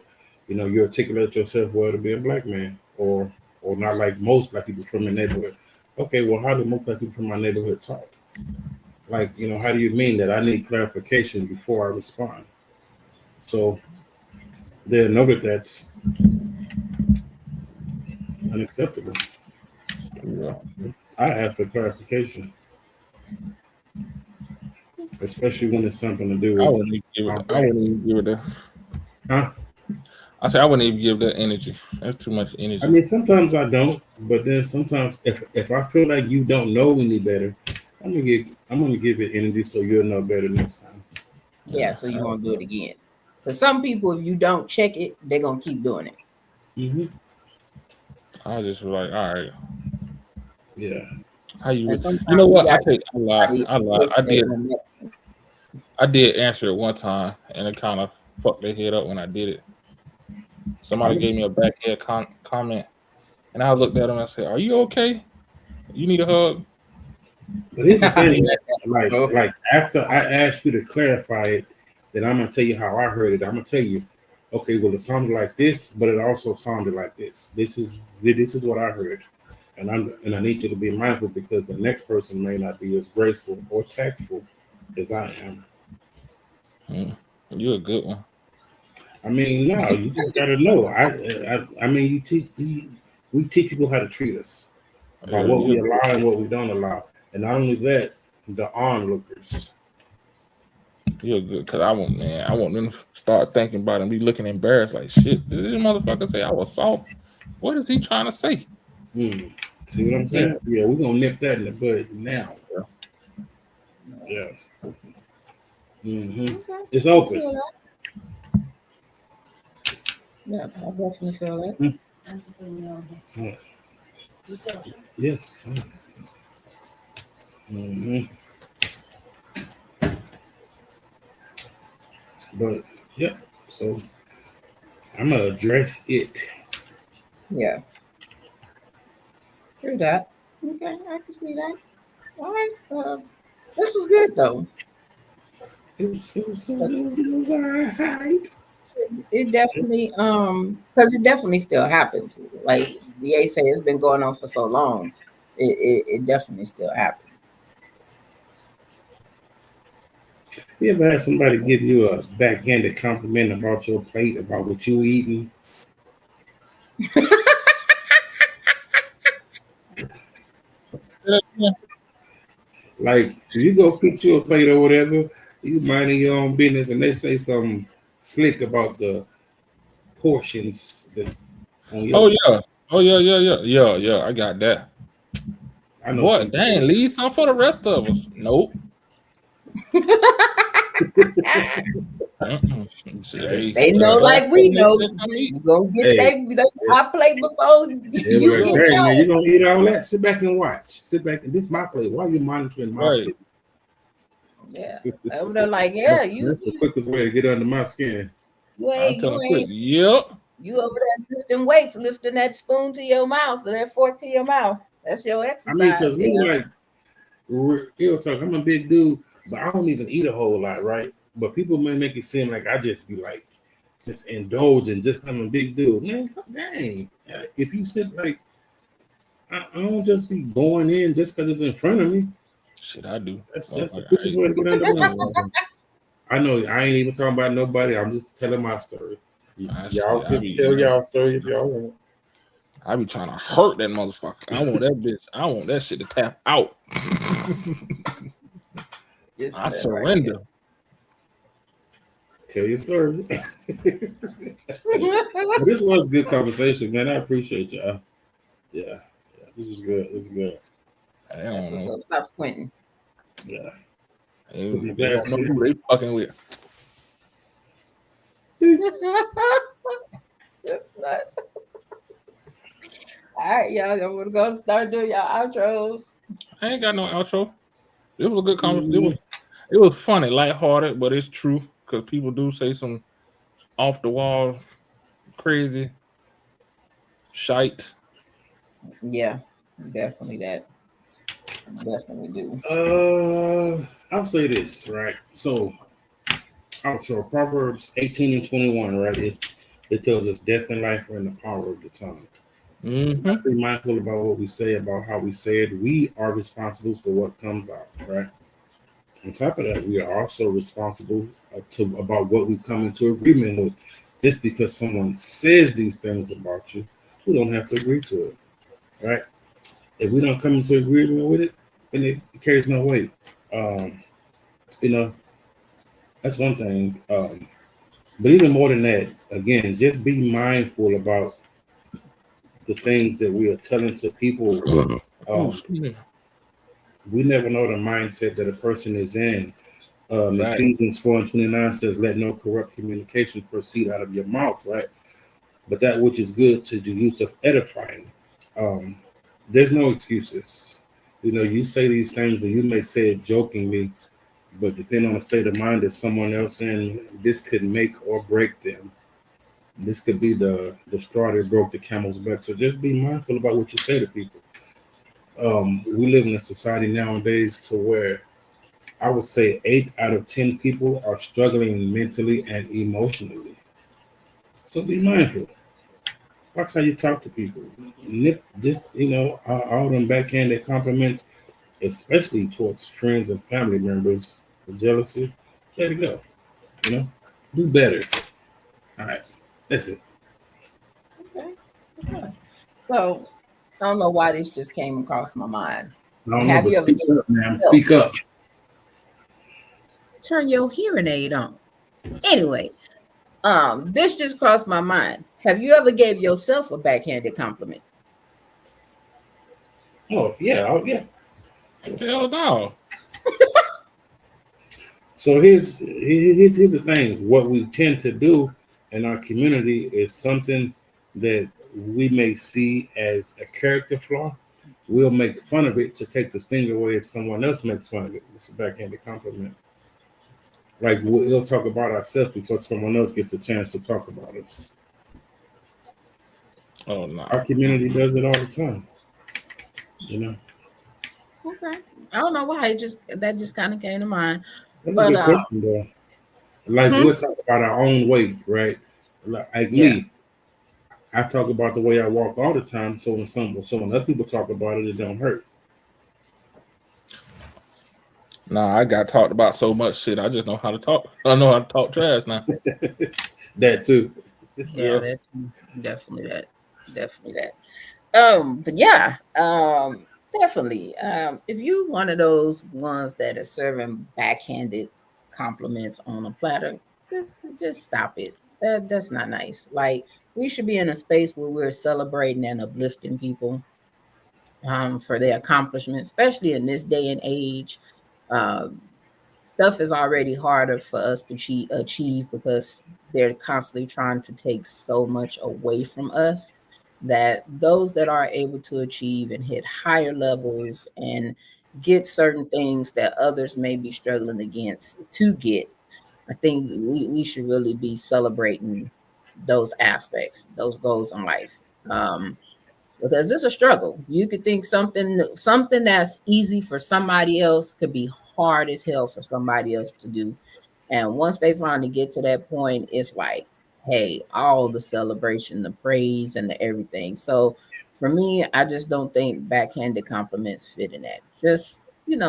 you articulate yourself well to be a black man, or not like most black people from the neighborhood. Okay, well, how do most black people from my neighborhood talk? Like, how do you mean that? I need clarification before I respond. So they'll know that that's unacceptable. Yeah. I ask for clarification, especially when it's something to do I with wouldn't even give my it. I wouldn't even blackness. give it that. Huh? I say I wouldn't even give that energy. That's too much I energy. mean, sometimes I don't, but then sometimes if I feel like you don't know any better, I'm gonna give it energy so you'll know better next time. Yeah, Yeah. so you won't do it again. For some people, if you don't check it, they're gonna keep doing it. Mm-hmm. I was just like, all right, Yeah. how you? And You know sometimes you what? got I lied. I lied. I did answer it one time, and it kind of fucked their head up when I did it. Somebody gave me a backhand comment, and I looked at them and I said, "Are you okay? You need a hug?" But here's the thing, Oh. like after I asked you to clarify it, then I'm gonna tell you how I heard it. I'm gonna tell you, okay, well, it sounded like this, but it also sounded like this. This is what I heard, and I need you to be mindful because the next person may not be as graceful or tactful as I am. You're a good one. I mean, no, you just gotta know. I mean, we teach people how to treat us about what we allow and what we don't allow, and not only that, the onlookers. You're good because I want them to start thinking about it and be looking embarrassed like shit. Did this motherfucker say I was soft? What is he trying to say? See what I'm saying? Yeah, we're gonna nip that in the bud now. Yeah. Okay. It's open. Yeah, I definitely feel that. Yes. Mm-hmm. But yeah, so I'm gonna address it. Yeah. True that. Okay, I can see that. All right. This was good though. It was all right. It definitely because it definitely still happens. Like the A say it's been going on for so long. It definitely still happens. You ever had somebody give you a backhanded compliment about your plate, about what you eating? Like, if you go fix you a plate or whatever, you minding your own business, and they say something slick about the portions that's on your. Yeah. I got that. I know Boy, some. dang, leave some for the rest of us. Nope. They know, like we know, you gonna get they our plate before They you were like, get "Dang, man, yours. you gonna eat all that? Sit back and watch. Sit back and this is my plate. Why are you monitoring my plate?" Yeah, they're like, yeah, That's the quickest way to get under my skin. you I'm ain't telling quick. Yep. you over there lifting weights, lifting that spoon to your mouth or that fork to your mouth. That's your exercise. I mean, because me, like, real talk, I'm a big dude, but I don't even eat a whole lot, right? But people may make it seem like I just be like, just indulging, just I'm a big dude. Man, dang. If you sit like, I don't just be going in just because it's in front of me. Shit, I do. That's the quickest way to get under my skin. I know I ain't even talking about nobody. I'm just telling my story. Y'all can tell y'all story if y'all want. I be trying to hurt that motherfucker. I want that bitch. I want that shit to tap out. I surrender. Right, tell your story. This was good conversation, man. I appreciate y'all. Yeah, this was good. This was good. So stop squinting. Yeah. They don't know who they fucking with. All right, y'all. We're gonna start doing y'all outros. I ain't got no outro. It was a good conversation. It was funny, lighthearted, but it's true because people do say some off the wall, crazy shite. Yeah, definitely that. Definitely do. I'll say this, right? So, outro Proverbs 18 and 21, right? It tells us death and life are in the power of the tongue. Mm-hmm. Be mindful about what we say, about how we say it. We are responsible for what comes out, right? On top of that, we are also responsible about what we come into agreement with. Just because someone says these things about you, we don't have to agree to it, right? If we don't come into agreement with it, then it carries no weight. That's one thing. But even more than that, again, just be mindful about the things that we are telling to people. We never know the mindset that a person is in Right. Ephesians 4:29 says, "Let no corrupt communication proceed out of your mouth," right? But that which is good to the use of edifying. Um, there's no excuses. You know, you say these things and you may say it jokingly, but depending on the state of mind that someone else in, this could make or break them. This could be the straw that broke the camel's back. So just be mindful about what you say to people. We live in a society nowadays to where I would say 8 out of 10 people are struggling mentally and emotionally. So be mindful. Watch how you talk to people. Nip just, all them backhanded compliments, especially towards friends and family members, the jealousy, let it go. You know, do better. All right, that's it. Okay. Okay. So I don't know why this just came across my mind. I don't know, Have but you ever speak given up, man. yourself Speak up. turn your hearing aid on? Anyway, this just crossed my mind. Have you ever gave yourself a backhanded compliment? Oh yeah, Hell no. So here's the thing. What we tend to do in our community is something that we may see as a character flaw. We'll make fun of it to take the sting away if someone else makes fun of it. It's a backhanded compliment. Like we'll talk about ourselves because someone else gets a chance to talk about us. Oh no. Our community does it all the time. You know, Okay. I don't know why that just kind of came to mind. that's a But good question, though. Like hmm, we'll talk about our own way, right? Like yeah. me, I talk about the way I walk all the time. So when other people talk about it, it don't hurt. Nah, I got talked about so much shit. I just know how to talk. I know how to talk trash now. That too. Yeah, Yeah. that's definitely that. Definitely that. But yeah, definitely. If you one of those ones that are serving backhanded compliments on a platter, just stop it. That's not nice. Like we should be in a space where we're celebrating and uplifting people for their accomplishments, especially in this day and age. Um, Stuff is already harder for us to achieve because they're constantly trying to take so much away from us that those that are able to achieve and hit higher levels and get certain things that others may be struggling against to get, I think we should really be celebrating those aspects, those goals in life. Because it's a struggle. You could think something that's easy for somebody else could be hard as hell for somebody else to do. And once they finally get to that point, it's like, hey, all the celebration, the praise, and the everything. So for me, I just don't think backhanded compliments fit in that. Just,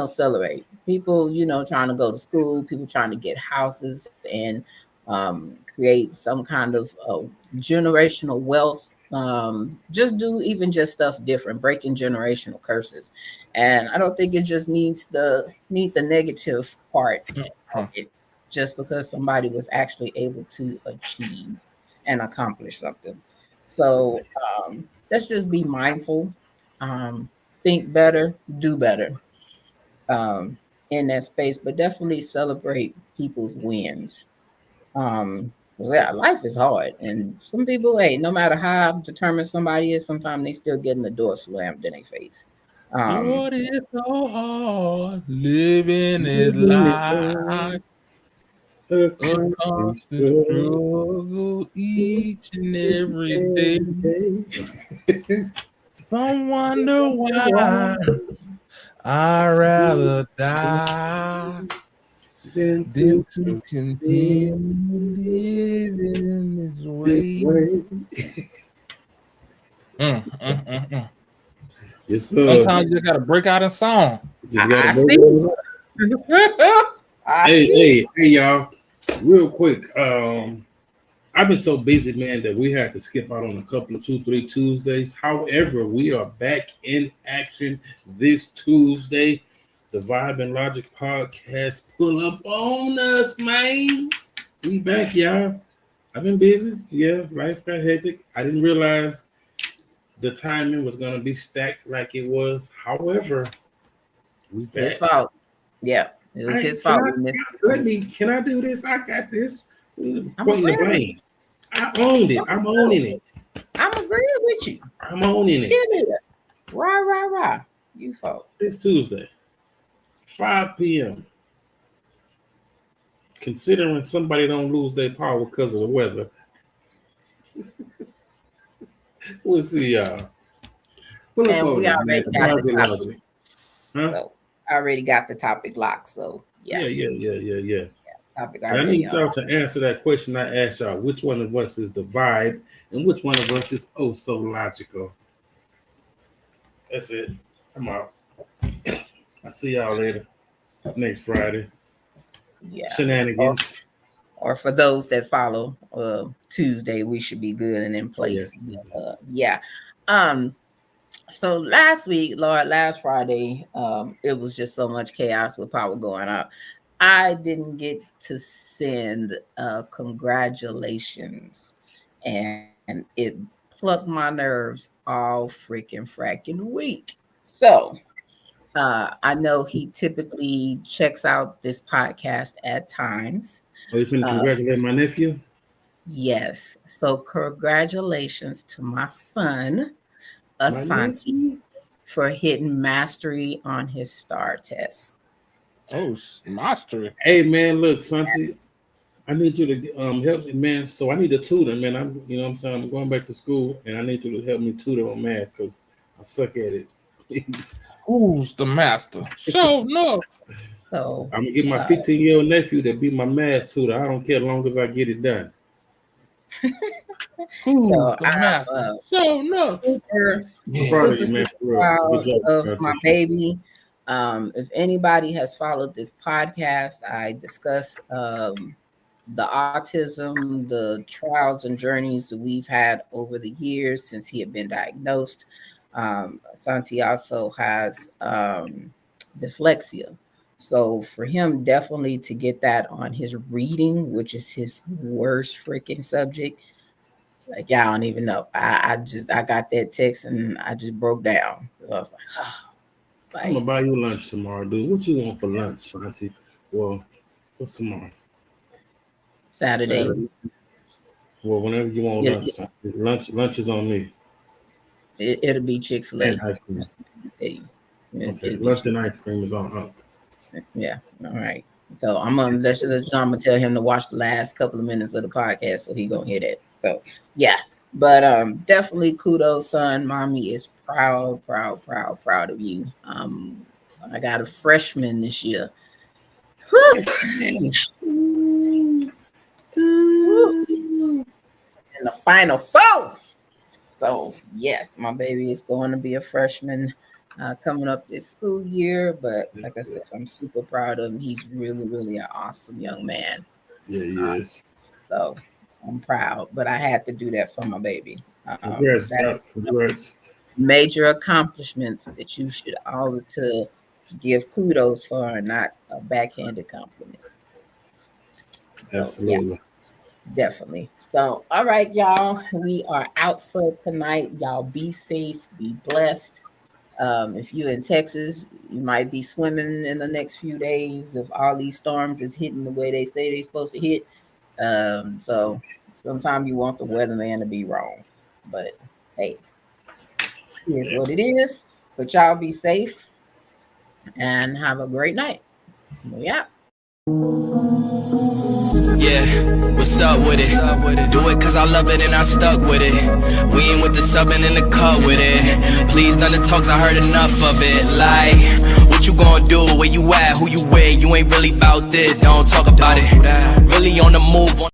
celebrate. People, trying to go to school, people trying to get houses and create some kind of generational wealth. Just do even just stuff different, breaking generational curses. And I don't think it just need the negative part of it just because somebody was actually able to achieve and accomplish something. So let's just be mindful, um, think better, do better um, in that space, but definitely celebrate people's wins. 'Cause, yeah, life is hard, and some people, hey, no matter how determined somebody is, sometimes they still getting the door slammed in their face. Um, Lord, it's so hard living his Living is life. a A constant constant struggle struggle each and each every day. and every day. Some wonder why I'd rather die Then than to to continue continue living this this way. way. Mm. Yes, sir. Sometimes you just gotta break out in song. Just gotta I break see. it up. I Hey, see. y'all. Real quick. I've been so busy, man, that we had to skip out on a couple of 2, 3 Tuesdays. However, we are back in action this Tuesday. The Vibe and Logic podcast pull up on us, man. We back, y'all. I've been busy. Yeah, life got hectic. I didn't realize the timing was gonna be stacked like it was. However, we His back. fault. Yeah. It was his fault. Can I do this? I got this. I'm Pointing the blame. I owned it. I'm owning it. I'm agreeing with you. I'm owning it. Get it. Rah. You fault. It's Tuesday, 5 p.m. Considering somebody don't lose their power because of the weather. We'll see y'all. And we already got the topic. Huh? So, I already got the topic locked. So yeah. Topic I need y'all to answer that question I asked y'all. Which one of us is the vibe and which one of us is oh so logical? That's it. I'm out. I'll see y'all later. Next Friday. Yeah. Shenanigans. Or for those that follow Tuesday, we should be good and in place. Yeah. So last Friday, it was just so much chaos with power going out. I didn't get to send congratulations, and it plucked my nerves all fracking week. So I know he typically checks out this podcast at times. Are you going to congratulate my nephew? Yes. So congratulations to my son, Asante, for hitting mastery on his STAR test. Oh, mastery. Hey, man, look, Santi, I need you to help me, man. So I need a tutor, man. I'm saying? I'm going back to school, and I need you to help me tutor on math because I suck at it. Please. Who's the master? So no. So I'm gonna get my 15-year-old nephew to be my math tutor. I don't care as long as I get it done. Who's the master? So no. Super proud of my baby. If anybody has followed this podcast, I discuss the autism, the trials and journeys that we've had over the years since he had been diagnosed. Santi also has dyslexia. So for him, definitely to get that on his reading, which is his worst freaking subject, like y'all don't even know. I got that text and I just broke down. So I was like, oh. I'm gonna buy you lunch tomorrow, dude. What you want for lunch, Santi? Well, what's tomorrow? Saturday. Well, whenever you want lunch is on me. It'll be Chick-fil-A. And ice cream. Okay, lunch and ice cream is on up. Yeah, all right. So I'm gonna tell him to watch the last couple of minutes of the podcast, so he gonna hear that. So yeah, but definitely kudos, son. Mommy is proud of you. I got a freshman this year. In the Final Four. So yes, my baby is going to be a freshman coming up this school year. But like I said, I'm super proud of him. He's really an awesome young man. Yeah, he is. So I'm proud, but I had to do that for my baby. Congrats. Major accomplishments that you should always to give kudos for, and not a backhanded compliment. Absolutely. So, yeah. Definitely. So, all right, y'all. We are out for tonight. Y'all be safe, be blessed. If you're in Texas, you might be swimming in the next few days if all these storms is hitting the way they say they're supposed to hit. So sometimes you want the weatherman to be wrong. But hey, it is what it is. But y'all be safe and have a great night. Yeah. Yeah, what's up with it? Do it cause I love it and I stuck with it. We ain't with the subbing in the cut with it. Please, none of the talks, I heard enough of it. Like, what you gonna do? Where you at? Who you with? You ain't really about this. Don't talk about it. Really on the move.